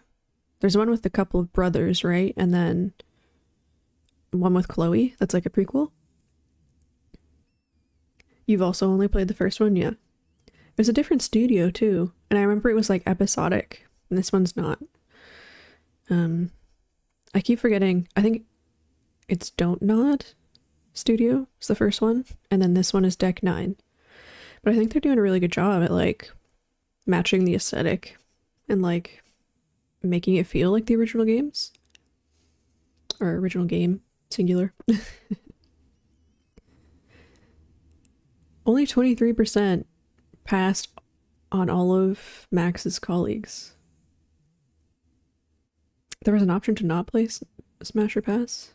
There's one with a couple of brothers, right? And then one with Chloe, that's like a prequel. You've also only played the first one? Yeah. There's a different studio, too. And I remember it was like episodic, and this one's not. I keep forgetting. I think it's Don't Nod Studio. It's the first one, and then this one is Deck 9. But I think they're doing a really good job at like matching the aesthetic and like making it feel like the original games, or original game singular. Only 23% passed on all of Max's colleagues. There was an option to not play Smash or Pass.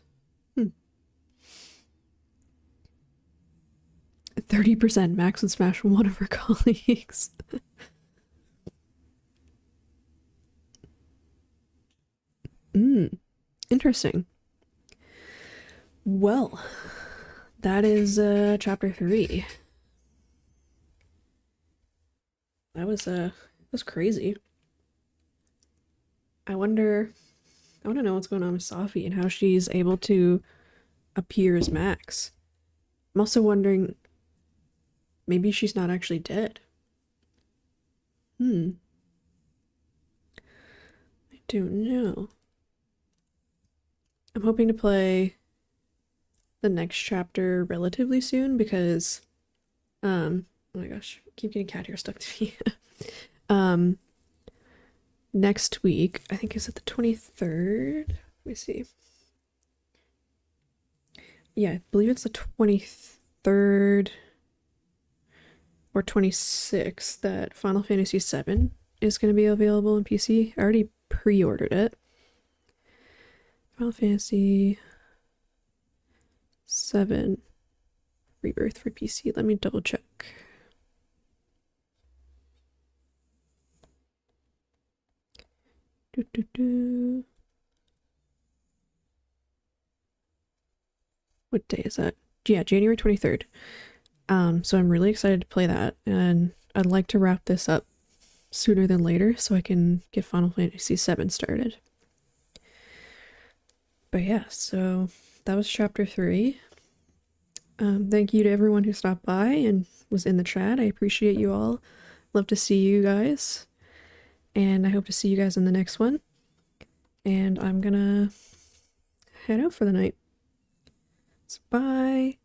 30% Max would smash one of her colleagues. Interesting. Well, that is chapter 3. That was crazy. I want to know what's going on with Safi and how she's able to appear as Max. I'm also wondering, maybe she's not actually dead. I don't know. I'm hoping to play the next chapter relatively soon because, oh my gosh, I keep getting cat hair stuck to me. Next week, I think is it the 23rd? Let me see. Yeah, I believe it's the 23rd or 26th that Final Fantasy VII is going to be available on PC. I already pre-ordered it. Final Fantasy VII Rebirth for PC. Let me double check. What day is that? Yeah, January 23rd. So I'm really excited to play that, and I'd like to wrap this up sooner than later so I can get Final Fantasy VII started. But yeah, so that was chapter 3. Thank you to everyone who stopped by and was in the chat. I appreciate you all. Love to see you guys. And I hope to see you guys in the next one. and I'm gonna head out for the night. So bye.